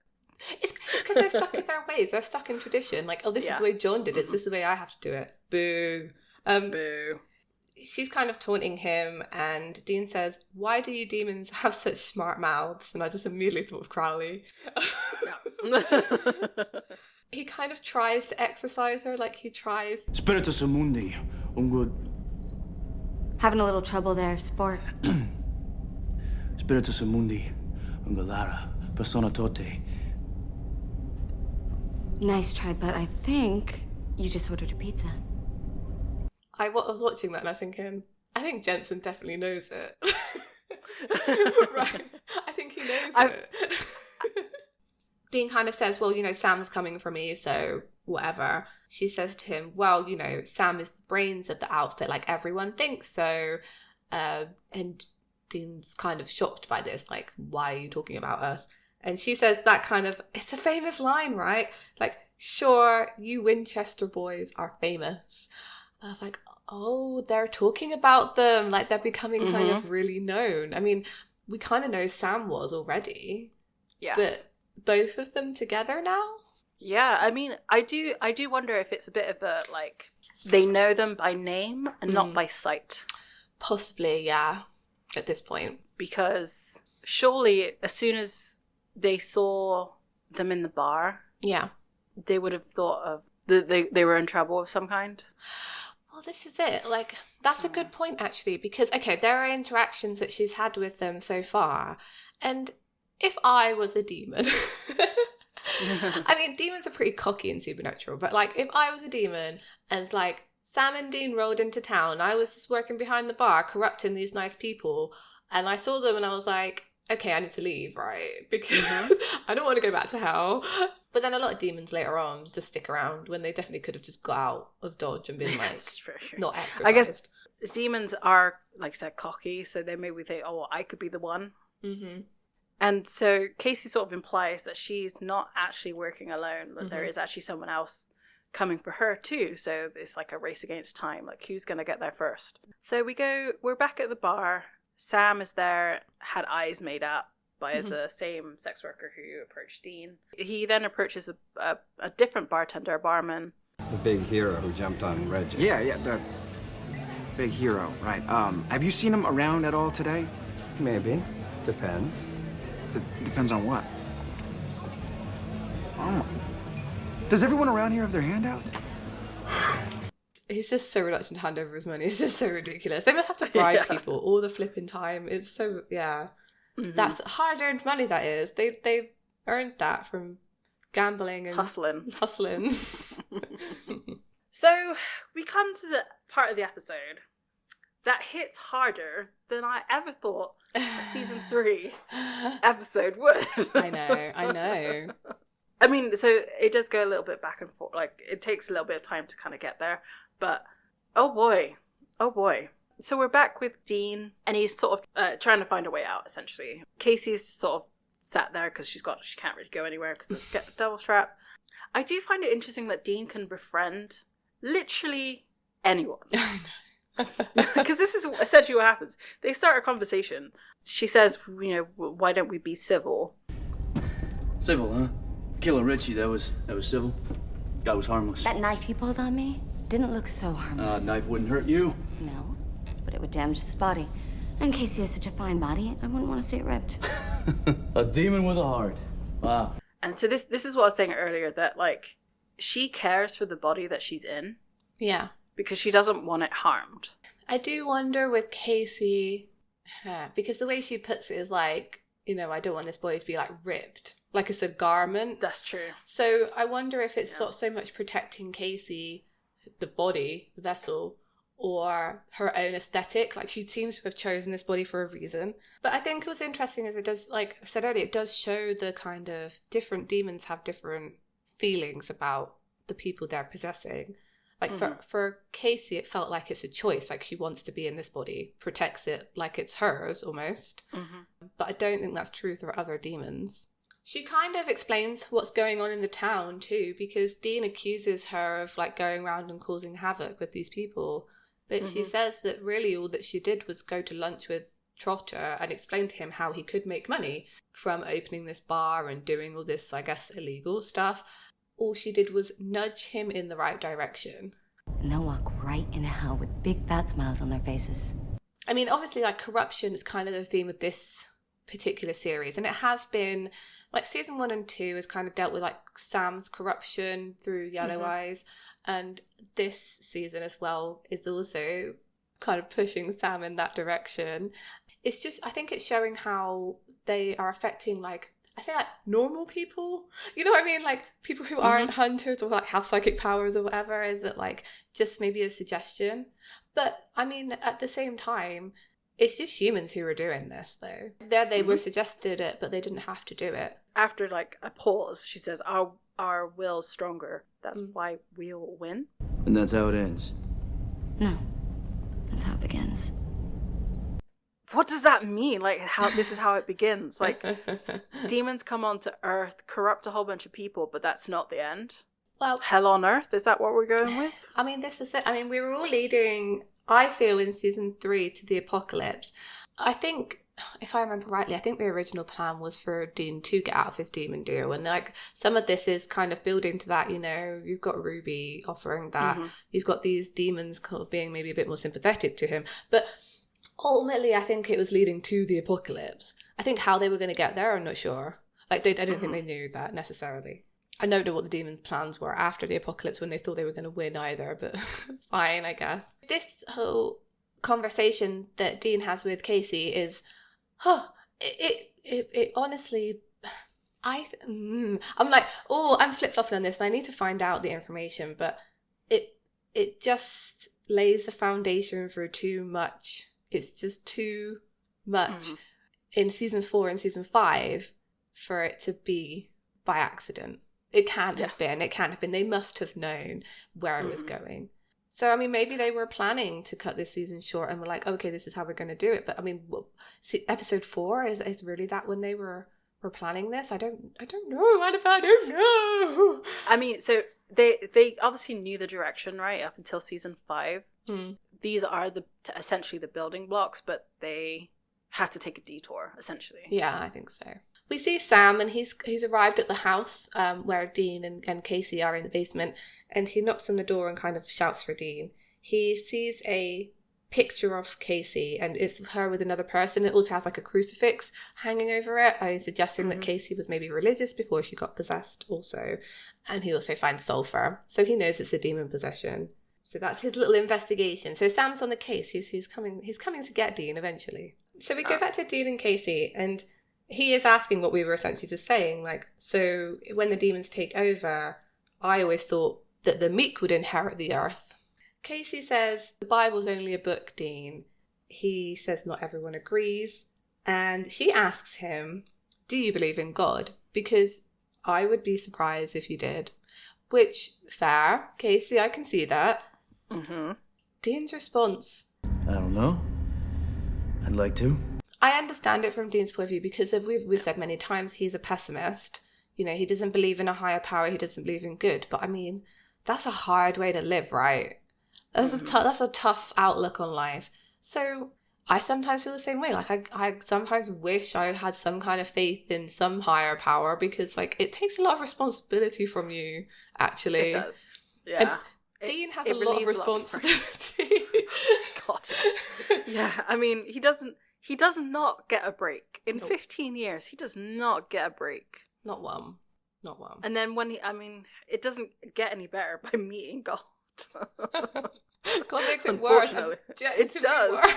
It's because they're stuck in their ways. They're stuck in tradition. Like, oh, this is the way John did it. This is the way I have to do it. Boo. Boo. She's kind of taunting him, and Dean says, "Why do you demons have such smart mouths?" And I just immediately thought of Crowley. He kind of tries to exercise her, like he tries. Spiritus Mundi, good. Having a little trouble there, sport. Spiritus Mundi, Ungalara, persona tote. Nice try, but I think you just ordered a pizza. I was watching that and I was thinking, I think Jensen definitely knows it. Right. I think he knows it. Dean kind of says, well, you know, Sam's coming for me, so whatever. She says to him, well, you know, Sam is the brains of the outfit, like everyone thinks so. And Dean's kind of shocked by this, like, why are you talking about us? And she says that kind of, it's a famous line, right? Like, sure, you Winchester boys are famous. And I was like, oh, they're talking about them, like they're becoming kind of really known. I mean, we kind of know Sam was already. Yes. But both of them together now? Yeah, I mean, I do wonder if it's a bit of a, like, they know them by name and not by sight. Possibly, yeah, at this point. Because surely as soon as they saw them in the bar, they would have thought of they were in trouble of some kind. Well, this is it. Like, that's a good point, actually, because, okay, there are interactions that she's had with them so far, and if I was a demon... I mean, demons are pretty cocky in Supernatural, but, like, if I was a demon and, like, Sam and Dean rolled into town, I was just working behind the bar, corrupting these nice people, and I saw them and I was like, okay, I need to leave, right? Because I don't want to go back to hell. But then a lot of demons later on just stick around when they definitely could have just got out of Dodge and been, like, not exercised. I guess demons are, like I said, cocky, so they maybe think, oh, I could be the one. Mm-hmm. And so Casey sort of implies that she's not actually working alone, that there is actually someone else coming for her too. So it's like a race against time. Like, who's going to get there first? So we're back at the bar. Sam is there, had eyes made up by the same sex worker who approached Dean. He then approaches a different bartender, a barman. The big hero who jumped on Reggie. Yeah, the big hero, right. Have you seen him around at all today? Maybe. Depends. Depends on what? Oh. Does everyone around here have their hand out? He's just so reluctant to hand over his money. It's just so ridiculous. They must have to bribe people all the flipping time. It's so, yeah. Mm-hmm. That's hard-earned money, that is. They've earned that from gambling and hustling. So we come to the part of the episode that hits harder than I ever thought a season 3 episode would. I know. I mean, so it does go a little bit back and forth. Like, it takes a little bit of time to kind of get there. But, oh boy. So we're back with Dean, and he's sort of trying to find a way out, essentially. Casey's sort of sat there because she can't really go anywhere because of the devil's trap. I do find it interesting that Dean can befriend literally anyone. Because this is essentially what happens. They start a conversation. She says, why don't we be civil? Civil, huh? Killing Richie, that was civil. Guy was harmless. That knife you pulled on me didn't look so harmless. Knife wouldn't hurt you. No, but it would damage this body. And Casey has such a fine body, I wouldn't want to see it ripped. A demon with a heart. Wow. And so this is what I was saying earlier, that, like, she cares for the body that she's in. Yeah. Because she doesn't want it harmed. I do wonder with Casey, because the way she puts it is like, I don't want this body to be, like, ripped. Like it's a garment. That's true. So I wonder if it's not so much protecting Casey, the body, the vessel, or her own aesthetic. Like, she seems to have chosen this body for a reason. But I think what's interesting is it does, like I said earlier, it does show the kind of different demons have different feelings about the people they're possessing. Like for Casey, it felt like it's a choice. Like, she wants to be in this body, protects it like it's hers almost. Mm-hmm. But I don't think that's true for other demons. She kind of explains what's going on in the town too, because Dean accuses her of like going around and causing havoc with these people. But she says that really all that she did was go to lunch with Trotter and explain to him how he could make money from opening this bar and doing all this, I guess, illegal stuff. All she did was nudge him in the right direction. And they'll walk right into hell with big fat smiles on their faces. I mean, obviously, like, corruption is kind of the theme of this particular series, and it has been, like, season 1 and 2 has kind of dealt with, like, Sam's corruption through Yellow Eyes, and this season as well is also kind of pushing Sam in that direction. It's just, I think it's showing how they are affecting, like, I say, like, normal people, you know what I mean? Like, people who aren't hunters or, like, have psychic powers or whatever. Is it, like, just maybe a suggestion? But, I mean, at the same time, it's just humans who are doing this, though. They were suggested it, but they didn't have to do it. After, like, a pause, she says, our will's stronger. That's why we'll win. And that's how it ends. No, that's how it begins. What does that mean? Like, how this is how it begins? Like, demons come onto Earth, corrupt a whole bunch of people, but that's not the end? Well, hell on Earth? Is that what we're going with? I mean, this is it. I mean, we were all leading, I feel, in season 3 to the apocalypse. I think, if I remember rightly, I think the original plan was for Dean to get out of his demon deal. And, like, some of this is kind of building to that, you've got Ruby offering that. You've got these demons kind of being maybe a bit more sympathetic to him. But ultimately, I think it was leading to the apocalypse. I think how they were going to get there, I'm not sure. Like, I don't think they knew that necessarily. I don't know what the demons' plans were after the apocalypse when they thought they were going to win either, but fine, I guess. This whole conversation that Dean has with Casey is, it honestly, I'm like, I'm flip-flopping on this and I need to find out the information, but it just lays the foundation for too much. It's just too much in season 4 and season 5 for it to be by accident. It can't have been. They must have known where it was going. So, I mean, maybe they were planning to cut this season short and were like, okay, this is how we're going to do it. But, I mean, episode 4, is really that when they were were planning this? I don't know, Annabelle, I don't know. I mean, so they obviously knew the direction, right, up until season 5. These are essentially the building blocks, but they had to take a detour, essentially. Yeah, I think so. We see Sam, and he's arrived at the house where Dean and Casey are in the basement, and he knocks on the door and kind of shouts for Dean. He sees a picture of Casey, and it's her with another person. It also has like a crucifix hanging over it, suggesting that Casey was maybe religious before she got possessed also. And he also finds sulfur, so he knows it's a demon possession. So that's his little investigation. So Sam's on the case. He's coming to get Dean eventually. So we go back to Dean and Casey, and he is asking what we were essentially just saying, like, so when the demons take over, I always thought that the meek would inherit the earth. Casey says, the Bible's only a book, Dean. He says not everyone agrees. And she asks him, do you believe in God? Because I would be surprised if you did. Which, fair. Casey, I can see that. Dean's response. I don't know. I'd like to. I understand it from Dean's point of view because we've said many times he's a pessimist. You know, he doesn't believe in a higher power. He doesn't believe in good. But I mean, that's a hard way to live, right? That's a tough outlook on life. So I sometimes feel the same way. Like I sometimes wish I had some kind of faith in some higher power because like it takes a lot of responsibility from you, actually. It does. Yeah. And Dean has a lot of responsibility. God. Yeah, I mean, he does not get a break. In 15 years, he does not get a break. Not one. And then it doesn't get any better by meeting God. God makes it worse. It does.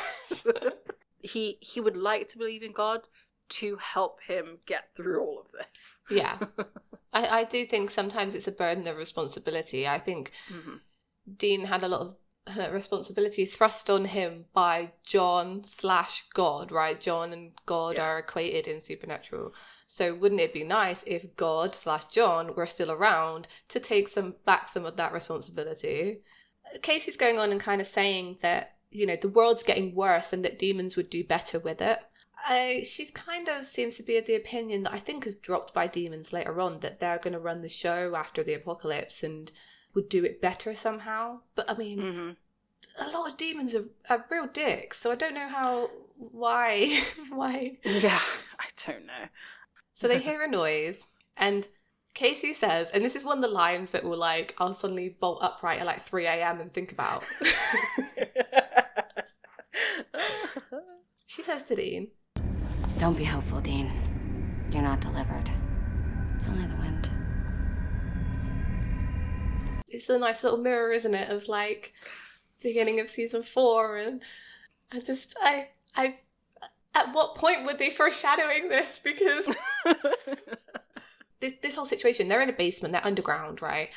He would like to believe in God to help him get through all of this. Yeah. I do think sometimes it's a burden of responsibility. I think Dean had a lot of responsibility thrust on him by John/God, right? John and God are equated in Supernatural. So wouldn't it be nice if God/John were still around to take back some of that responsibility? Casey's going on and kind of saying that, you know, the world's getting worse and that demons would do better with it. She's kind of seems to be of the opinion that I think is dropped by demons later on, that they're going to run the show after the apocalypse and would do it better somehow. But I mean, a lot of demons are real dicks, so I don't know why. Yeah, I don't know. So they hear a noise, and Casey says, and this is one of the lines that will like, I'll suddenly bolt upright at like 3 a.m. and think about. She says to Dean, don't be hopeful, Dean. You're not delivered. It's only the wind. It's a nice little mirror, isn't it, of like beginning of season 4, and I at what point were they foreshadowing this? Because this whole situation, they're in a basement, they're underground, right?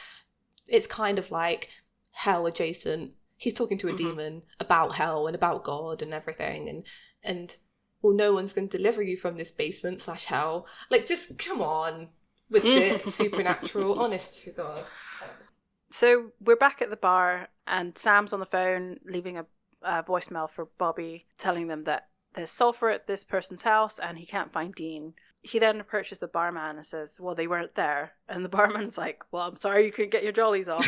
It's kind of like hell adjacent. He's talking to a demon about hell and about God and everything, and well, no one's going to deliver you from this basement/hell. Like, just come on with the supernatural, honest to God. So we're back at the bar, and Sam's on the phone leaving a voicemail for Bobby, telling them that there's sulfur at this person's house and he can't find Dean. He then approaches the barman and says, well, they weren't there. And the barman's like, well, I'm sorry you couldn't get your jollies off.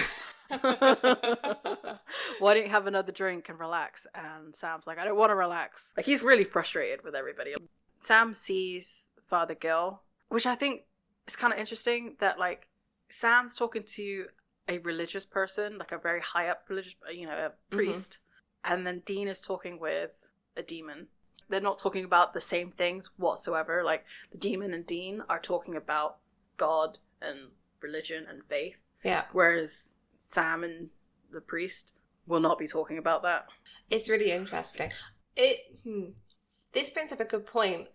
Why don't you have another drink and relax? And Sam's like, I don't want to relax. Like, he's really frustrated with everybody. Sam sees Father Gill, which I think is kind of interesting that, like, Sam's talking to a religious person, like a very high up religious, a priest. And then Dean is talking with a demon. They're not talking about the same things whatsoever. Like, the demon and Dean are talking about God and religion and faith. Yeah. Whereas Sam and the priest will not be talking about that. It's really interesting. This brings up a good point.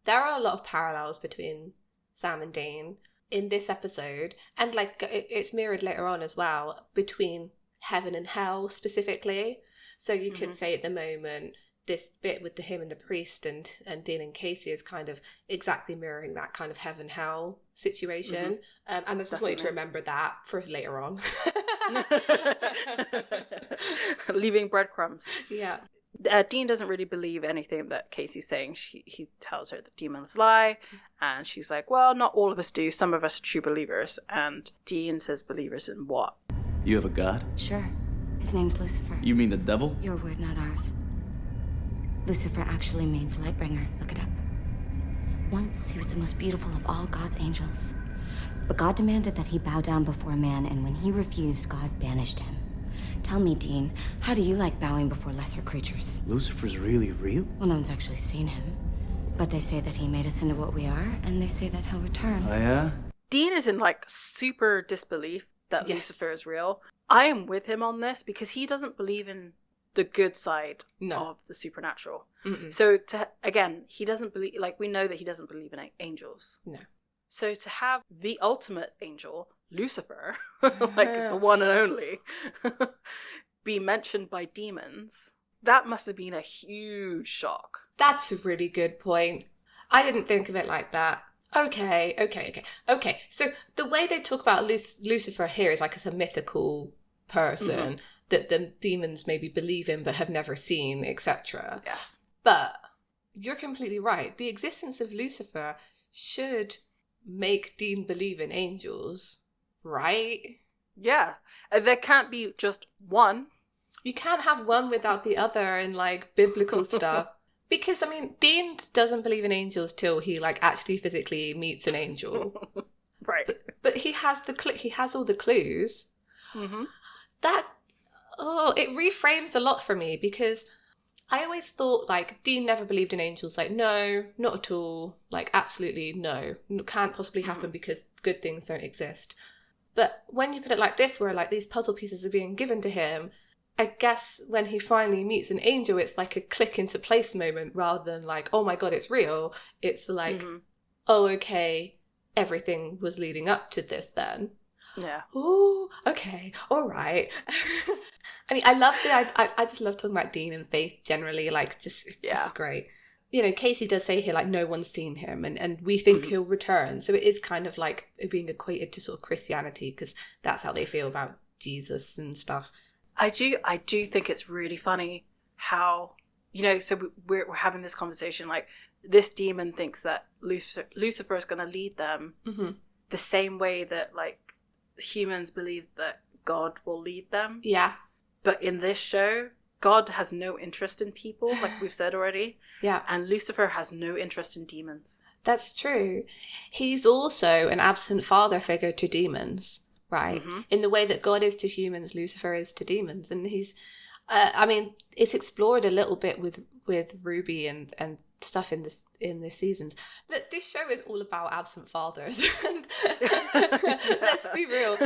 There are a lot of parallels between Sam and Dean in this episode, and like it's mirrored later on as well, between heaven and hell specifically. So you could say at the moment, this bit with him and the priest and Dean and Casey is kind of exactly mirroring that kind of heaven-hell situation. And I just want you to remember that for later on. Leaving breadcrumbs. Yeah. Dean doesn't really believe anything that Casey's saying. He tells her that demons lie, and she's like, well, not all of us do. Some of us are true believers. And Dean says, believers in what? You have a god? Sure. His name's Lucifer. You mean the devil? Your word, not ours. Lucifer actually means lightbringer. Look it up. Once, he was the most beautiful of all God's angels. But God demanded that he bow down before man, and when he refused, God banished him. Tell me, Dean, how do you like bowing before lesser creatures? Lucifer's really real? Well, no one's actually seen him. But they say that he made us into what we are, and they say that he'll return. Oh, yeah? Dean is in, like, super disbelief that Lucifer is real. I am with him on this because he doesn't believe in the good side of the supernatural. So, he doesn't believe, like, we know that he doesn't believe in angels. No. So to have the ultimate angel, Lucifer, like the one and only, be mentioned by demons, that must have been a huge shock. That's a really good point. I didn't think of it like that. Okay. So the way they talk about Lucifer here is like as a mythical person that the demons maybe believe in but have never seen, etc. Yes. But you're completely right. The existence of Lucifer should make Dean believe in angels, right? Yeah. There can't be just one. You can't have one without the other in like biblical stuff. Because, I mean, Dean doesn't believe in angels till he like actually physically meets an angel. Right. But he has he has all the clues. That it reframes a lot for me, because I always thought, like, Dean never believed in angels. Like, no, not at all. Like, absolutely no. Can't possibly happen because good things don't exist. But when you put it like this, where, like, these puzzle pieces are being given to him, I guess when he finally meets an angel, it's like a click into place moment rather than, like, oh my God, it's real. It's like, oh, okay, everything was leading up to this then. Yeah. Oh, okay, all right. I mean, I just love talking about Dean and Faith generally. Like, it's great. You know, Casey does say here, like, no one's seen him, and we think he'll return. So it is kind of like being equated to sort of Christianity, because that's how they feel about Jesus and stuff. I do think it's really funny how, you know, so we're having this conversation, like, this demon thinks that Lucifer is going to lead them the same way that, like, humans believe that God will lead them. Yeah. But in this show, God has no interest in people, like we've said already. Yeah. And Lucifer has no interest in demons. That's true. He's also an absent father figure to demons, right? In the way that God is to humans, Lucifer is to demons. And he's, I mean, it's explored a little bit with Ruby and stuff in this seasons. This show is all about absent fathers. And let's be real.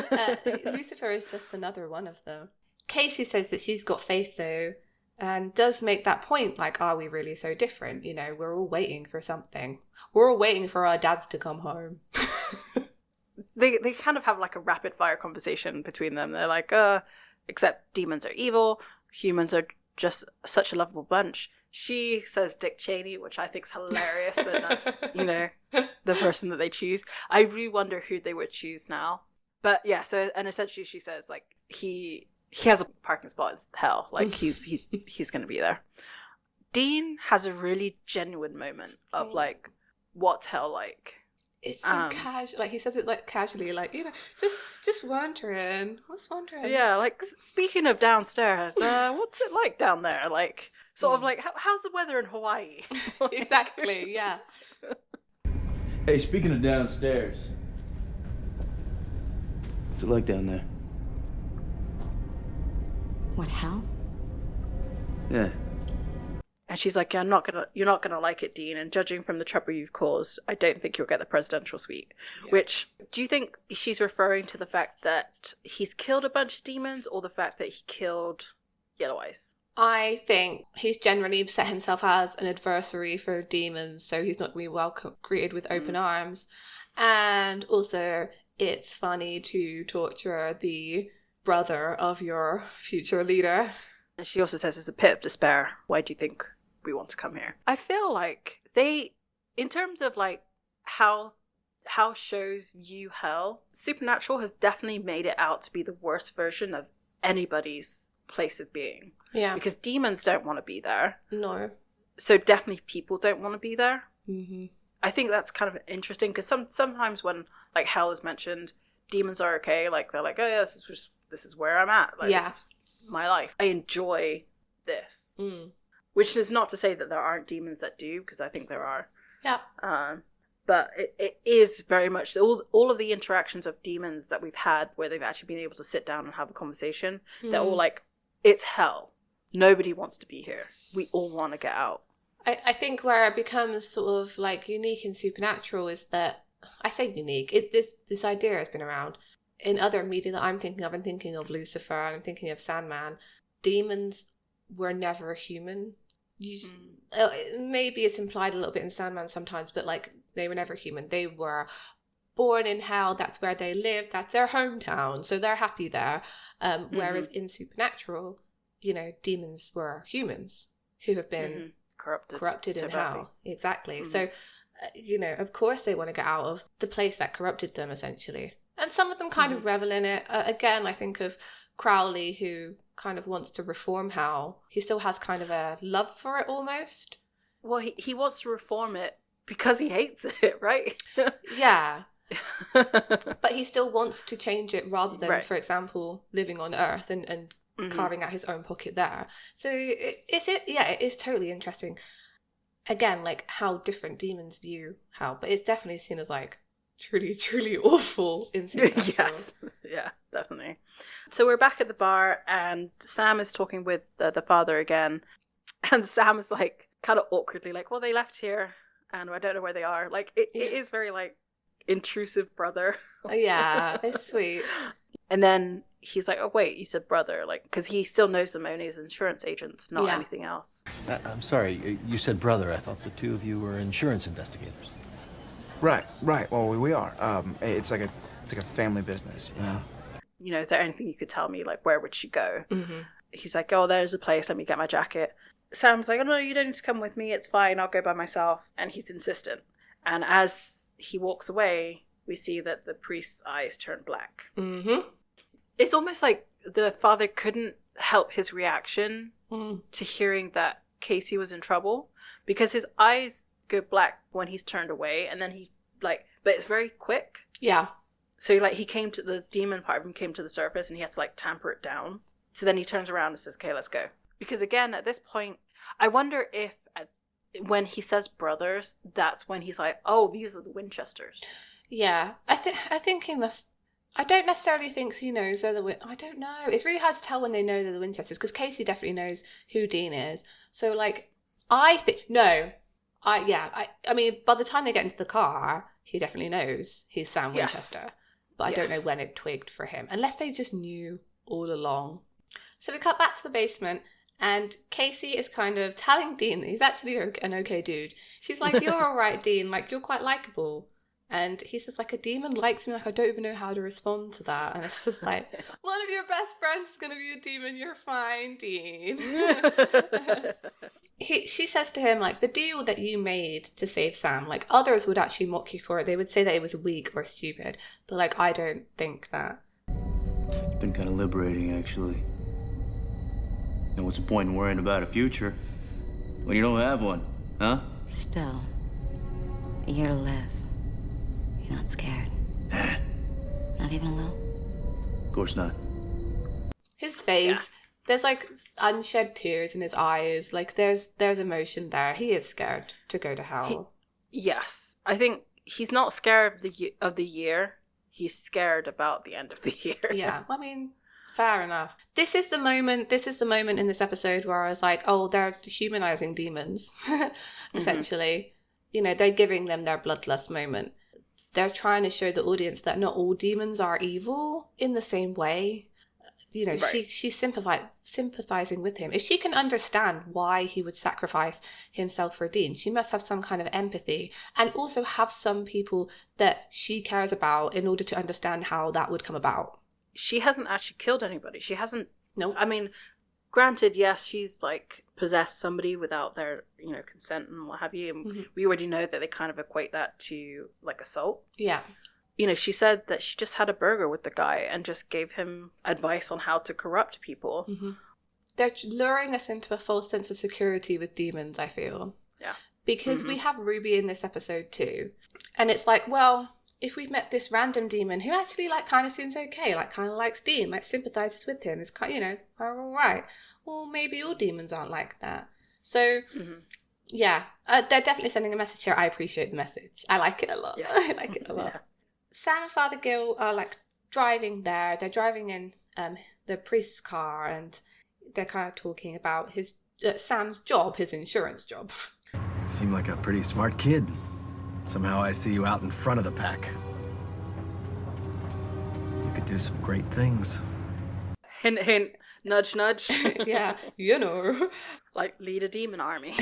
Lucifer is just another one of them. Casey says that she's got faith, though, and does make that point, like, are we really so different? You know, we're all waiting for something. We're all waiting for our dads to come home. They kind of have, like, a rapid-fire conversation between them. They're like, except demons are evil, humans are just such a lovable bunch. She says Dick Cheney, which I think is hilarious that that's, you know, the person that they choose. I really wonder who they would choose now. But, yeah, so, and essentially she says, like, he has a parking spot in hell. Like, he's going to be there. Dean has a really genuine moment of, like, what's hell like? It's so casual. Like, he says it, like, casually, like, you know, just wondering. What's wondering? Yeah, like, speaking of downstairs, what's it like down there? Like, sort of like, how's the weather in Hawaii? Exactly, yeah. Hey, speaking of downstairs, what's it like down there? What, hell? Yeah. And she's like, yeah, you're not gonna like it, Dean. And judging from the trouble you've caused, I don't think you'll get the presidential suite. Yeah. Which, do you think she's referring to the fact that he's killed a bunch of demons, or the fact that he killed Yellow Eyes? I think he's generally set himself as an adversary for demons, so he's not really greeted with open arms. And also, it's funny to torture the brother of your future leader. And she also says it's a pit of despair. Why do you think we want to come here? I feel like they, in terms of like how shows view hell, Supernatural has definitely made it out to be the worst version of anybody's place of being. Yeah. Because demons don't want to be there. No. So definitely people don't want to be there. Mm-hmm. I think that's kind of interesting because sometimes when like hell is mentioned, demons are okay. Like they're like, oh yeah, this is where I'm at. Like, this is my life. I enjoy this. Which is not to say that there aren't demons that do, because I think there are. Yeah. But it is very much all of the interactions of demons that we've had where they've actually been able to sit down and have a conversation. They're all like, it's hell. Nobody wants to be here. We all want to get out. I think where it becomes sort of like unique and supernatural is that, I say unique, this idea has been around in other media that I'm thinking of. I'm thinking of Lucifer and I'm thinking of Sandman. Demons were never human. Maybe it's implied a little bit in Sandman sometimes, but like they were never human. They were born in hell. That's where they lived. That's their hometown. So they're happy there. Whereas in Supernatural, you know, demons were humans who have been corrupted in hell. Exactly. So, you know, of course they want to get out of the place that corrupted them, essentially. And some of them kind of revel in it. Again, I think of Crowley, who kind of wants to reform hell. He still has kind of a love for it almost. Well, he wants to reform it because he hates it, right? Yeah. But he still wants to change it rather than, for example, living on Earth and carving out his own pocket there. So it is totally interesting. Again, like how different demons view hell, but it's definitely seen as like truly, truly awful in Supernatural. Yes, yeah, definitely. So we're back at the bar, and Sam is talking with the father again, and Sam is like kind of awkwardly like, "Well, they left here, and I don't know where they are." Like it is very like intrusive brother. Yeah, it's sweet. And then he's like, "Oh wait, you said brother," like because he still knows them only as insurance agents, not anything else. I'm sorry, you said brother. I thought the two of you were insurance investigators. Right. Well, we are. It's like a family business. You know? You know, is there anything you could tell me? Like, where would she go? He's like, "Oh, there's a place. Let me get my jacket." Sam's like, "Oh no, you don't need to come with me. It's fine. I'll go by myself." And he's insistent. And as he walks away, we see that the priest's eyes turn black. It's almost like the father couldn't help his reaction to hearing that Casey was in trouble, because his eyes go black when he's turned away, and then he like, but it's very quick. Yeah. So like he came to the demon part of him came to the surface, and he had to like tamper it down. So then he turns around and says, "Okay, let's go." Because again, at this point, I wonder if when he says brothers, that's when he's like, "Oh, these are the Winchesters." Yeah, I think he must. I don't necessarily think he knows they're the I don't know. It's really hard to tell when they know they're the Winchesters, because Casey definitely knows who Dean is. So like, I think I mean, by the time they get into the car, he definitely knows he's Sam Winchester. But I don't know when it twigged for him, unless they just knew all along. So we cut back to the basement, and Casey is kind of telling Dean that he's actually an okay dude. She's like, "You're all right, Dean. Like, you're quite likable." And he says, like, "A demon likes me. Like, I don't even know how to respond to that." And it's just like, one of your best friends is going to be a demon. You're fine, Dean. She says to him, like, "The deal that you made to save Sam, like, others would actually mock you for it. They would say that it was weak or stupid. But, like, I don't think that." It's been kind of liberating, actually. And what's the point in worrying about a future when you don't have one, huh? Still, a year to live. You're not scared? Not even a little? Of course not. His face, there's like unshed tears in his eyes. Like there's emotion there. He is scared to go to hell. Yes, I think he's not scared of the year. He's scared about the end of the year. Yeah, I mean, fair enough. This is the moment in this episode where I was like, oh, they're humanizing demons, essentially. You know, they're giving them their bloodlust moment. They're trying to show the audience that not all demons are evil in the same way. You know, she's sympathizing with him. If she can understand why he would sacrifice himself for Dean, she must have some kind of empathy, and also have some people that she cares about in order to understand how that would come about. She hasn't actually killed anybody. She hasn't. No. I mean, granted, yes, she's like possessed somebody without their, consent and what have you. And we already know that they kind of equate that to like assault. Yeah. She said that she just had a burger with the guy and just gave him advice on how to corrupt people. they're luring us into a false sense of security with demons, I feel. Yeah. Because we have Ruby in this episode too. And it's like, well, if we've met this random demon who actually like kind of seems okay, like kind of likes Dean, like sympathizes with him, is kind, you know, we're all right. Well, maybe all demons aren't like that. So, yeah, they're definitely sending a message here. I appreciate the message. I like it a lot. Yes. I like it a lot. Yeah. Sam and Father Gil are like driving there. They're driving in the priest's car, and they're kind of talking about his Sam's job, his insurance job. Seem like a pretty smart kid. Somehow I see you out in front of the pack. You could do some great things. Hint, hint, nudge, nudge. Yeah, you know. Like, lead a demon army.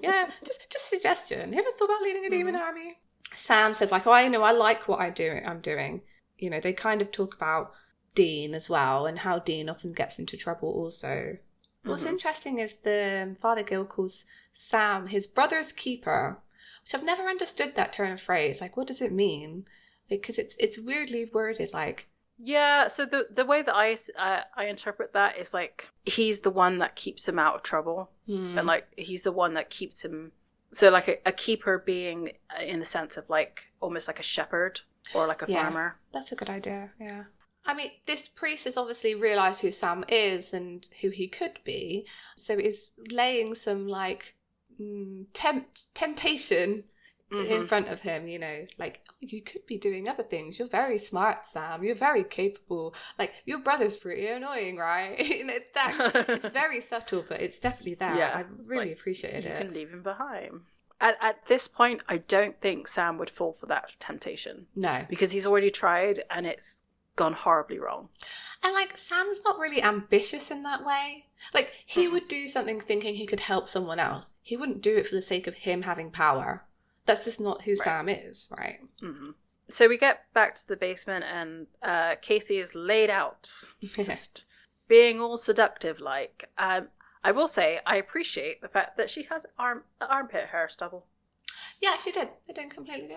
Yeah, just suggestion. You ever thought about leading a demon army? Sam says, like, oh, I know, I like what I'm doing. You know, they kind of talk about Dean as well, and how Dean often gets into trouble also. What's interesting is the Father Gil calls Sam his brother's keeper, which I've never understood that turn of phrase. Like, what does it mean? Because it's weirdly worded, like... Yeah, so the way that I interpret that is like he's the one that keeps him out of trouble, and like he's the one that keeps him. So like a keeper being in the sense of like almost like a shepherd or like a farmer. That's a good idea. Yeah. I mean, this priest has obviously realised who Sam is and who he could be, so is laying some like temptation in front of him, you know, like, oh, you could be doing other things. You're very smart, Sam. You're very capable. Like, your brother's pretty annoying, right? It's very subtle, but it's definitely there. Yeah, I really appreciated it. You can leave him behind. At this point, I don't think Sam would fall for that temptation. No. Because he's already tried and it's gone horribly wrong. And like, Sam's not really ambitious in that way. Like, he would do something thinking he could help someone else. He wouldn't do it for the sake of him having power. That's just not who Sam is, right? So we get back to the basement and Casey is laid out, just being all seductive like. I will say I appreciate the fact that she has armpit hair stubble. Yeah, she did. They didn't completely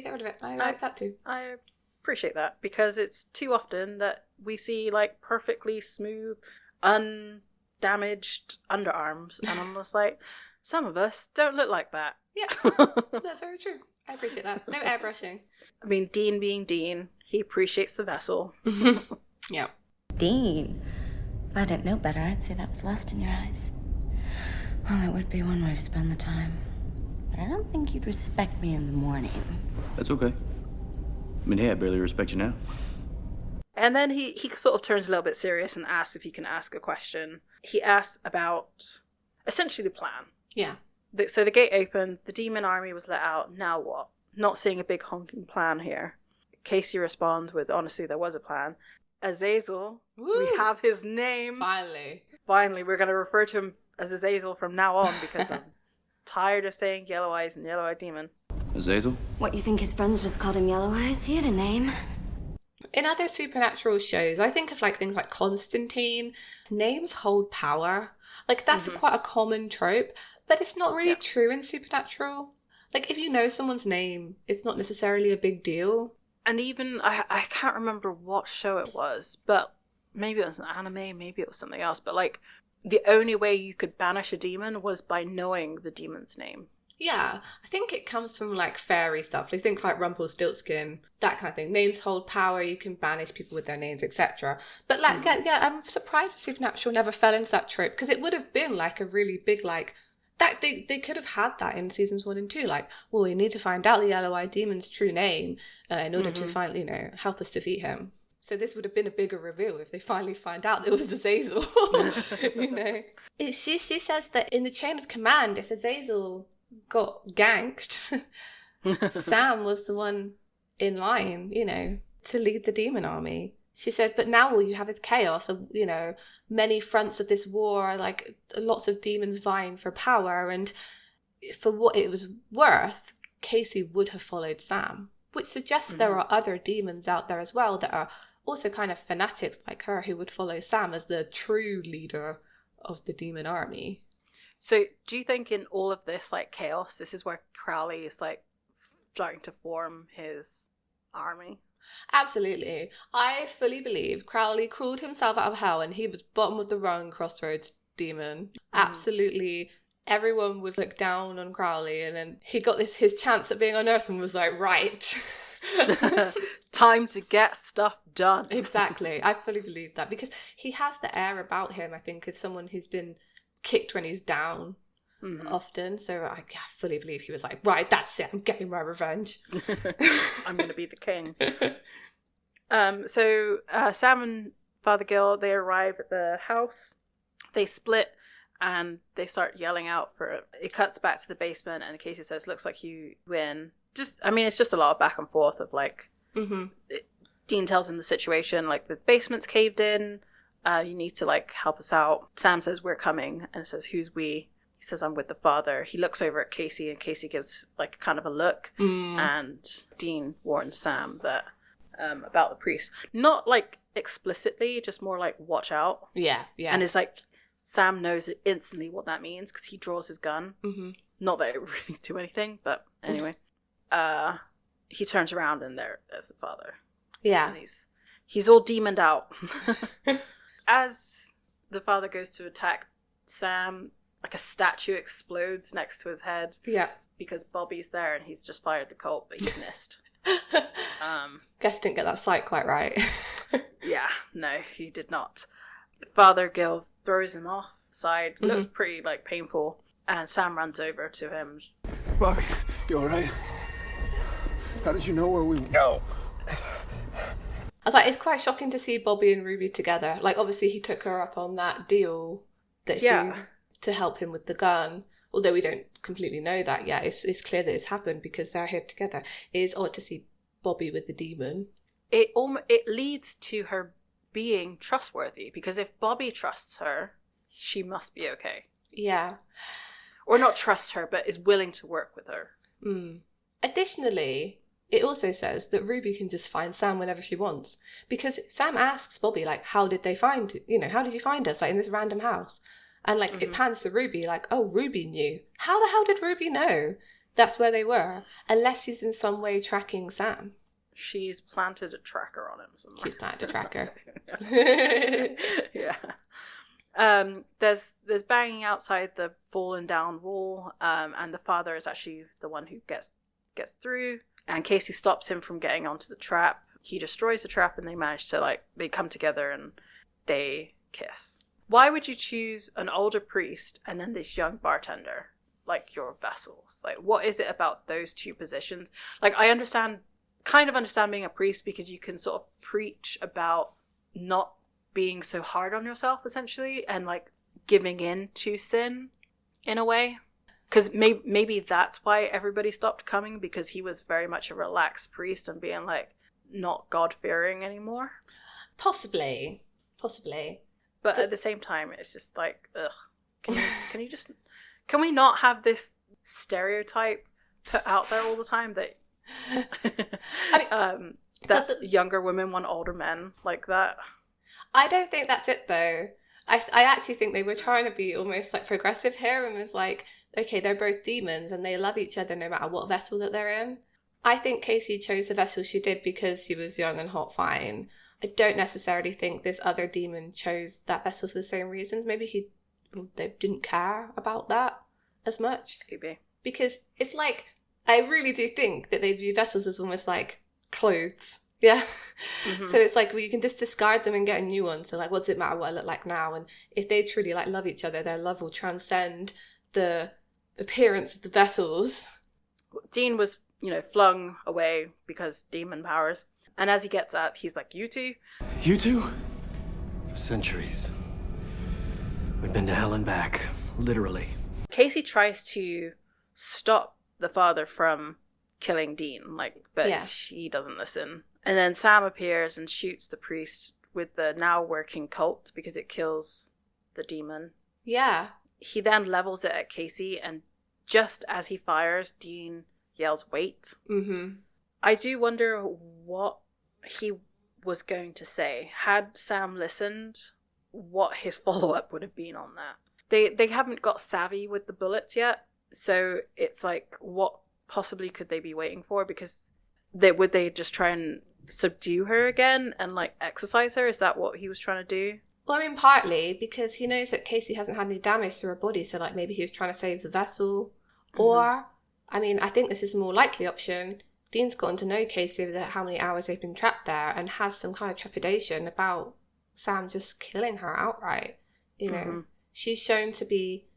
get rid of it. I like that too. I appreciate that because it's too often that we see like perfectly smooth, undamaged underarms, and I'm just like, some of us don't look like that. Yeah, that's very true. I appreciate that. No airbrushing. I mean, Dean being Dean, he appreciates the vessel. Yeah. Dean. If I didn't know better, I'd say that was lust in your eyes. Well, that would be one way to spend the time. But I don't think you'd respect me in the morning. That's okay. I mean, hey, I barely respect you now. And then he sort of turns a little bit serious and asks if he can ask a question. He asks about essentially the plan. Yeah. So the gate opened, the demon army was let out, now what? Not seeing a big honking plan here. Casey responds with, honestly, there was a plan. Azazel, we have his name. Finally, we're going to refer to him as Azazel from now on because I'm tired of saying Yellow Eyes and Yellow Eyed Demon. Azazel? What, you think his friends just called him Yellow Eyes? He had a name. In other supernatural shows, I think of like things like Constantine. Names hold power. Like, that's quite a common trope. But it's not really true in Supernatural. Like, if you know someone's name, it's not necessarily a big deal. And even, I can't remember what show it was, but maybe it was an anime, maybe it was something else, but like, the only way you could banish a demon was by knowing the demon's name. Yeah, I think it comes from like fairy stuff. Like, think like Rumpelstiltskin, that kind of thing. Names hold power, you can banish people with their names, etc. But like, yeah, I'm surprised Supernatural never fell into that trope, because it would have been like a really big, like, that they could have had that in seasons 1 and 2, like, well, we need to find out the Yellow-Eyed Demon's true name in order to finally, you know, help us defeat him. So this would have been a bigger reveal if they finally find out it was Azazel. You know, she says that in the chain of command, if Azazel got ganked, Sam was the one in line, you know, to lead the demon army. She said, but now all you have is chaos, of, you know, many fronts of this war, like lots of demons vying for power. And for what it was worth, Casey would have followed Sam, which suggests there are other demons out there as well that are also kind of fanatics like her who would follow Sam as the true leader of the demon army. So do you think in all of this, like, chaos, this is where Crowley is, like, starting to form his army? Absolutely. I fully believe Crowley crawled himself out of hell and he was bottom of the rung crossroads demon. Absolutely. Everyone would look down on Crowley, and then he got his chance at being on Earth and was like, right. Time to get stuff done. Exactly. I fully believe that because he has the air about him, I think, of someone who's been kicked when he's down often. So I fully believe he was like, right, that's it. I'm getting my revenge. I'm going to be the king. So Sam and Father Gill, they arrive at the house. They split and they start yelling out for it. It cuts back to the basement and Casey says, looks like you win. It's just a lot of back and forth of like, Dean tells him the situation, like the basement's caved in. You need to like help us out. Sam says, we're coming. And it says, who's we? He says, I'm with the father. He looks over at Casey and Casey gives like kind of a look. And Dean warns Sam that about the priest. Not like explicitly, just more like watch out. Yeah. And it's like, Sam knows instantly what that means because he draws his gun. Not that it really do anything, but anyway. He turns around and there's the father. Yeah. And he's all demoned out. As the father goes to attack Sam, like a statue explodes next to his head. Yeah. Because Bobby's there and he's just fired the Colt, but he's missed. Guess didn't get that sight quite right. Yeah, no, he did not. Father Gill throws him off the side. Looks pretty like painful. And Sam runs over to him. Bobby, you all right? How did you know where we go? I was like, it's quite shocking to see Bobby and Ruby together. Like, obviously, he took her up on that deal that to help him with the gun. Although we don't completely know that yet. It's clear that it's happened because they're here together. It is odd to see Bobby with the demon. It leads to her being trustworthy because if Bobby trusts her, she must be okay. Yeah. Or not trust her, but is willing to work with her. Additionally, it also says that Ruby can just find Sam whenever she wants. Because Sam asks Bobby, like, how did you find us, like, in this random house? And, like, it pans to Ruby, like, oh, Ruby knew. How the hell did Ruby know that's where they were? Unless she's in some way tracking Sam. She's planted a tracker on him somewhere. She's planted a tracker. Yeah. There's banging outside the fallen down wall, and the father is actually the one who gets through. And Casey stops him from getting onto the trap. He destroys the trap, and they manage to they come together and they kiss. Why would you choose an older priest and then this young bartender, like your vessels? Like, what is it about those two positions? Like, I kind of understand being a priest because you can sort of preach about not being so hard on yourself, essentially, and like giving in to sin in a way. Because maybe that's why everybody stopped coming, because he was very much a relaxed priest and being like not God-fearing anymore. Possibly. But at the same time, it's just like, ugh. Can we not have this stereotype put out there all the time that that younger women want older men like that? I don't think that's it though. I actually think they were trying to be almost like progressive here and was like, okay, they're both demons and they love each other no matter what vessel that they're in. I think Casey chose the vessel she did because she was young and hot fine. I don't necessarily think this other demon chose that vessel for the same reasons. Maybe they didn't care about that as much. Maybe. Because it's like, I really do think that they view vessels as almost like clothes. Yeah. Mm-hmm. So it's like, well, you can just discard them and get a new one. So like, what does it matter what I look like now? And if they truly like love each other, their love will transcend the appearance of the vessels. Dean was, flung away because demon powers. And as he gets up, he's like, you two? You two? For centuries. We've been to hell and back, literally. Casey tries to stop the father from killing Dean, but he doesn't listen. And then Sam appears and shoots the priest with the now working Colt because it kills the demon. Yeah. He then levels it at Casey, and just as he fires, Dean yells, wait. Mm-hmm. I do wonder what he was going to say. Had Sam listened, what his follow-up would have been on that. They haven't got savvy with the bullets yet, so it's like, what possibly could they be waiting for? Because would they just try and subdue her again and like exercise her? Is that what he was trying to do? Well, I mean, partly because he knows that Casey hasn't had any damage to her body, so like maybe he was trying to save the vessel. Or, I mean, I think this is a more likely option. Dean's gotten to know Casey over how many hours they've been trapped there and has some kind of trepidation about Sam just killing her outright. You know, she's shown to be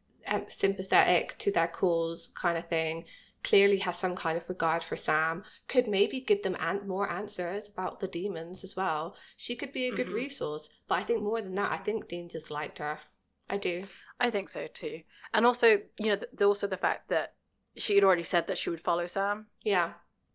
sympathetic to their cause kind of thing. Clearly has some kind of regard for Sam, could maybe give them more answers about the demons as well. She could be a good resource, but I think more than that, I think Dean just liked her. I do. I think so too. And also, you know, also the fact that she had already said that she would follow Sam. Yeah.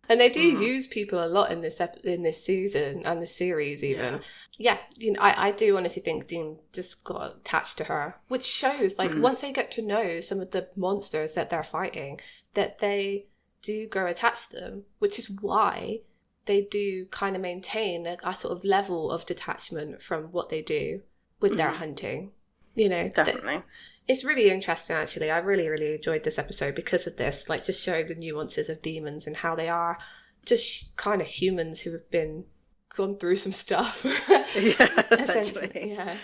And they do use people a lot in this season and this series even. Yeah, you know, I do honestly think Dean just got attached to her, which shows like once they get to know some of the monsters that they're fighting, that they do grow attached to them, which is why they do kind of maintain a sort of level of detachment from what they do with their hunting. You know, definitely. It's really interesting, actually. I really, really enjoyed this episode because of this, like just showing the nuances of demons and how they are just kind of humans who have gone through some stuff. Yeah, essentially. Yeah.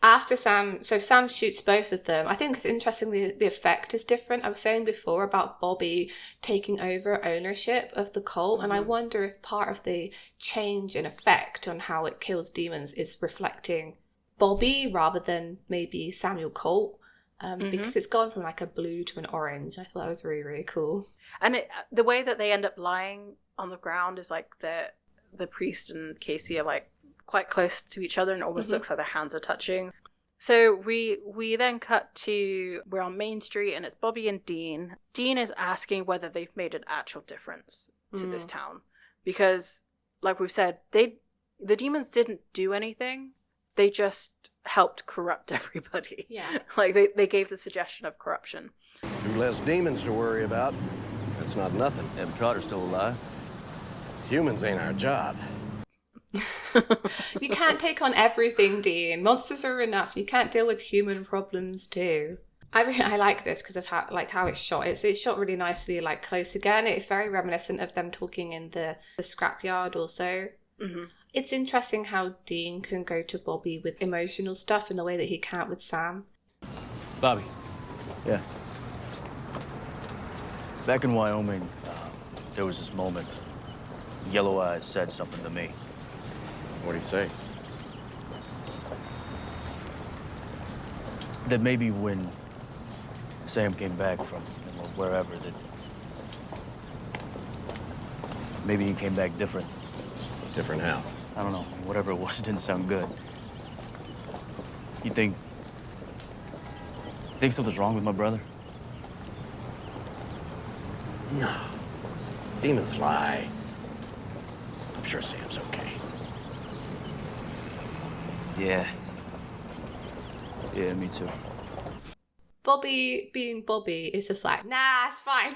After Sam shoots both of them. I think it's interesting the effect is different. I was saying before about Bobby taking over ownership of the cult, and I wonder if part of the change in effect on how it kills demons is reflecting Bobby rather than maybe Samuel Colt, because it's gone from like a blue to an orange. I thought that was really, really cool. And the way that they end up lying on the ground is like the priest and Casey are like quite close to each other and it almost looks like their hands are touching. So we then cut to, we're on Main Street and it's Bobby and Dean. Dean is asking whether they've made an actual difference to this town. Because, like we've said, the demons didn't do anything. They just helped corrupt everybody. Yeah. Like, they gave the suggestion of corruption. 2 less demons to worry about. That's not nothing. Em Trotter's still alive. Humans ain't our job. You can't take on everything, Dean. Monsters are enough. You can't deal with human problems too. I like this because of how it's shot. It's shot really nicely, like close again. It's very reminiscent of them talking in the scrapyard also. It's interesting how Dean can go to Bobby with emotional stuff in the way that he can't with Sam. Bobby. Yeah. Back in Wyoming, there was this moment. Yellow Eyes said something to me. What'd he say? That maybe when Sam came back from wherever, that maybe he came back different. Different how? I don't know. Whatever it was, it didn't sound good. You think something's wrong with my brother? No. Demons lie. I'm sure Sam's okay. Yeah. Yeah, me too. Bobby being Bobby is just like, nah, it's fine.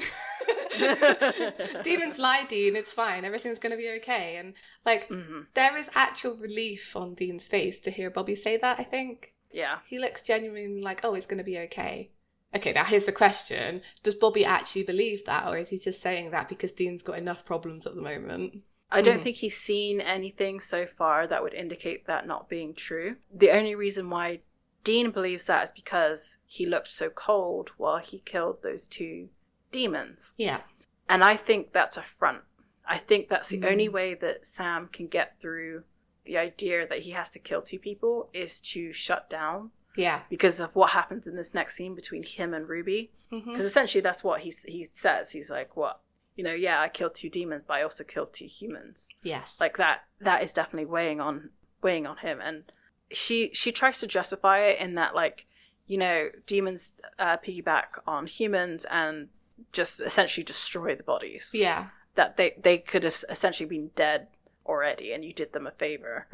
Demons lie, Dean, it's fine. Everything's going to be okay. And, like, there is actual relief on Dean's face to hear Bobby say that, I think. Yeah. He looks genuinely like, oh, it's going to be okay. Okay, now here's the question. Does Bobby actually believe that, or is he just saying that because Dean's got enough problems at the moment? I don't think he's seen anything so far that would indicate that not being true. The only reason why Dean believes that is because he looked so cold while he killed those 2 demons. Yeah. And I think that's a front. I think that's the only way that Sam can get through the idea that he has to kill 2 people is to shut down. Yeah. Because of what happens in this next scene between him and Ruby. Because essentially that's what he says. He's like, what? You know, yeah, I killed 2 demons, but I also killed 2 humans. Yes. Like that is definitely weighing on him. And she tries to justify it in that, like, you know, demons piggyback on humans and just essentially destroy the bodies. Yeah. That they could have essentially been dead already and you did them a favor.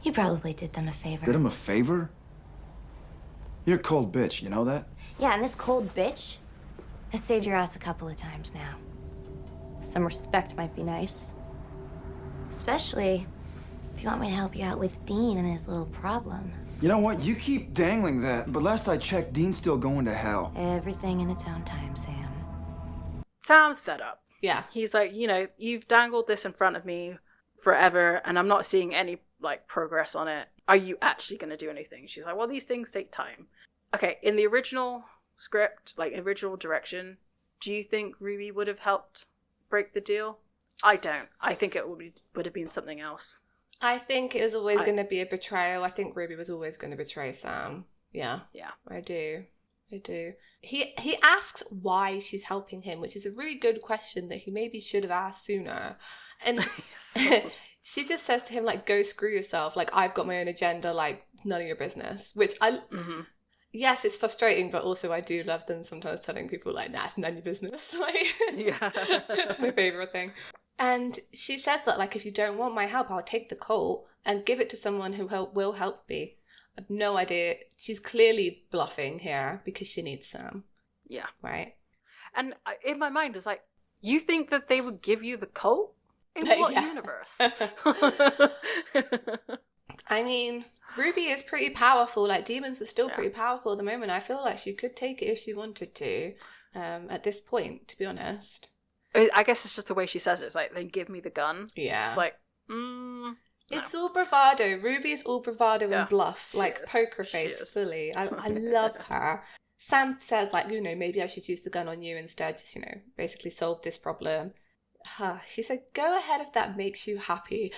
You probably did them a favor. Did him a favor? You're a cold bitch, you know that? Yeah, and this cold bitch has saved your ass a couple of times now. Some respect might be nice. Especially if you want me to help you out with Dean and his little problem. You know what? You keep dangling that, but last I checked, Dean's still going to hell. Everything in its own time, Sam. Sam's fed up. Yeah. He's like, you know, you've dangled this in front of me forever and I'm not seeing any like progress on it. Are you actually going to do anything? She's like, well, these things take time. Okay, in the original script, like original direction, do you think Ruby would have helped break the deal? I don't. I think it would have been something else. I think it was always going to be a betrayal. I think Ruby was always going to betray Sam. Yeah. Yeah. I do. He asks why she's helping him, which is a really good question that he maybe should have asked sooner. And she just says to him, like, go screw yourself. Like, I've got my own agenda. Like, none of your business. Which yes, it's frustrating, but also I do love them sometimes telling people, like, nah, it's none of your business. Like, yeah. That's my favourite thing. And she says that, like, if you don't want my help, I'll take the colt and give it to someone who will help me. I have no idea. She's clearly bluffing here because she needs Sam. Yeah. Right? And in my mind, it's like, you think that they would give you the colt? In what universe? I mean, Ruby is pretty powerful. Like, demons are still pretty powerful at the moment. I feel like she could take it if she wanted to at this point, to be honest. I guess it's just the way she says it. It's like, then give me the gun. Yeah. It's like, It's all bravado. Ruby's all bravado and bluff, like poker face fully. I love her. Sam says, like, you know, maybe I should use the gun on you instead, just, you know, basically solve this problem. She said, go ahead if that makes you happy.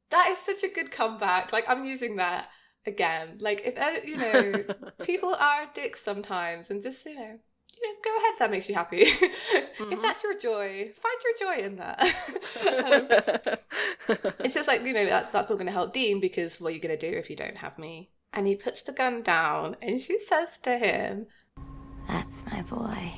That is such a good comeback. Like, I'm using that again. Like, if, you know, people are dicks sometimes and just, you know, go ahead if that makes you happy. If that's your joy, find your joy in that. It's just like, you know, that's not going to help Dean because what are you going to do if you don't have me? And he puts the gun down and she says to him, that's my boy.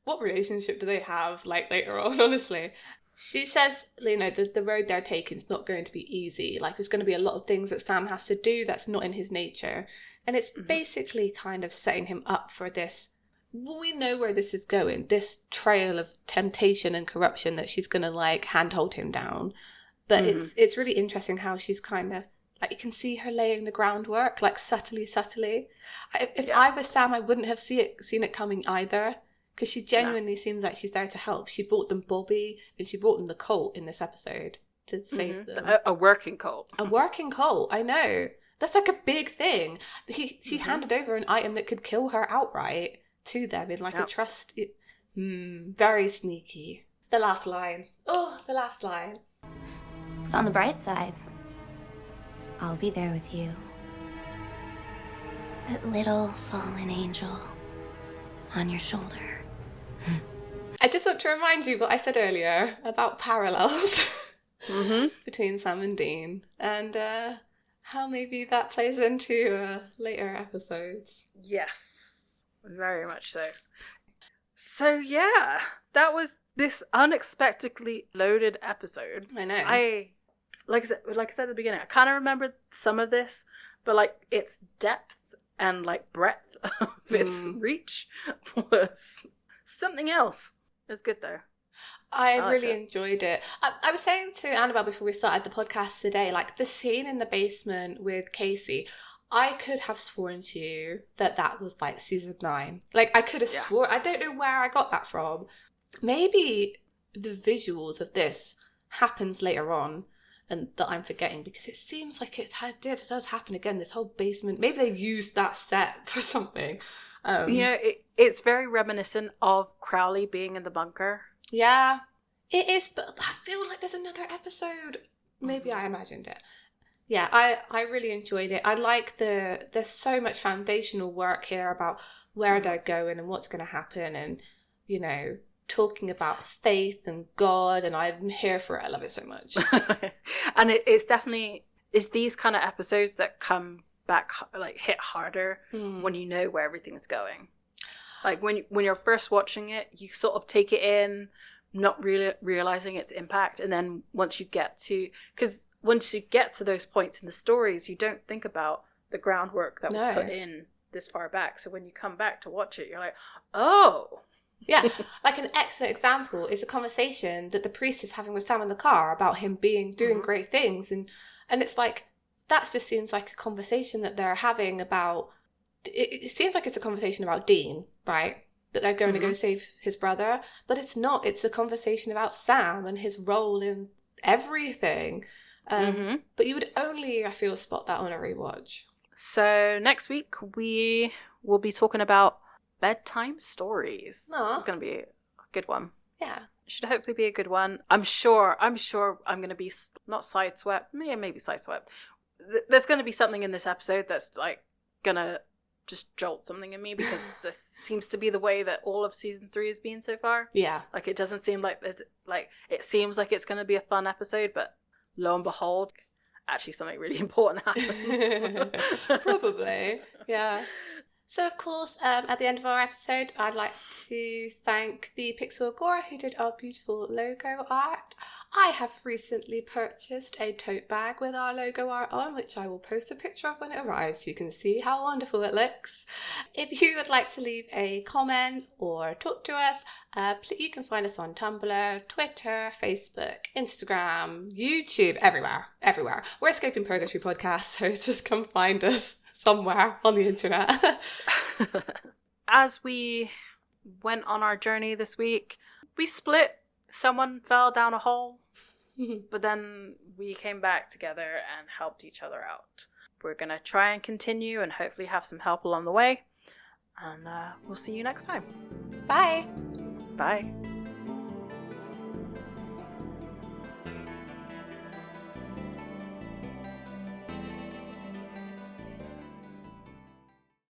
What relationship do they have, like, later on, honestly? She says, you know, the road they're taking is not going to be easy. Like, there's going to be a lot of things that Sam has to do that's not in his nature. And it's basically kind of setting him up for this. We know where this is going, this trail of temptation and corruption that she's going to, like, handhold him down. But it's really interesting how she's kind of, like, you can see her laying the groundwork, like, subtly. If I was Sam, I wouldn't have seen it coming either. Because she genuinely seems like she's there to help. She brought them Bobby and she brought them the colt in this episode to save them. A working colt. A working colt, I know. That's like a big thing. She handed over an item that could kill her outright to them in like a trust. Very sneaky. The last line. Oh, the last line. But on the bright side, I'll be there with you. That little fallen angel on your shoulder. I just want to remind you what I said earlier about parallels between Sam and Dean and how maybe that plays into later episodes. Yes, very much so. So yeah, that was this unexpectedly loaded episode. I know. Like I said at the beginning, I kind of remembered some of this, but like its depth and like breadth of its reach was something else. It was good though. I really enjoyed it. I was saying to Annabelle before we started the podcast today, like the scene in the basement with Casey, I could have sworn to you that was like season 9. Like I could have sworn, I don't know where I got that from. Maybe the visuals of this happens later on and that I'm forgetting because it seems like it does happen again, this whole basement. Maybe they used that set for something. It's very reminiscent of Crowley being in the bunker. Yeah, it is, but I feel like there's another episode. Maybe I imagined it. Yeah, I really enjoyed it. I like there's so much foundational work here about where they're going and what's going to happen and, you know, talking about faith and God, and I'm here for it. I love it so much. And it's these kind of episodes that come back, like hit harder when you know where everything's going. Like when you're first watching it, you sort of take it in, not really realizing its impact, and then once you get to those points in the stories, you don't think about the groundwork that was put in this far back. So when you come back to watch it, you're like, oh. Yeah, like an excellent example is a conversation that the priest is having with Sam in the car about him doing great things, and it's like that just seems like a conversation that they're having about. It seems like it's a conversation about Dean, right? That they're going to go save his brother, but it's not. It's a conversation about Sam and his role in everything. But you would only, I feel, spot that on a rewatch. So next week we will be talking about bedtime stories. This is going to be a good one. Yeah. Should hopefully be a good one. I'm sure I'm going to be not sideswept, maybe sideswept. There's going to be something in this episode that's like going to just jolt something in me, because this seems to be the way that all of season 3 has been so far. Yeah. Like, it doesn't seem like there's, like, it seems like it's going to be a fun episode, but lo and behold, actually something really important happens. Probably, yeah. So, of course, at the end of our episode, I'd like to thank the Pixel Agora who did our beautiful logo art. I have recently purchased a tote bag with our logo art on, which I will post a picture of when it arrives so you can see how wonderful it looks. If you would like to leave a comment or talk to us, you can find us on Tumblr, Twitter, Facebook, Instagram, YouTube, everywhere. We're Escaping Purgatory Podcast, so just come find us somewhere on the internet. As we went on our journey this week, we split. Someone fell down a hole, but then we came back together and helped each other out. We're going to try and continue and hopefully have some help along the way. And we'll see you next time. Bye. Bye.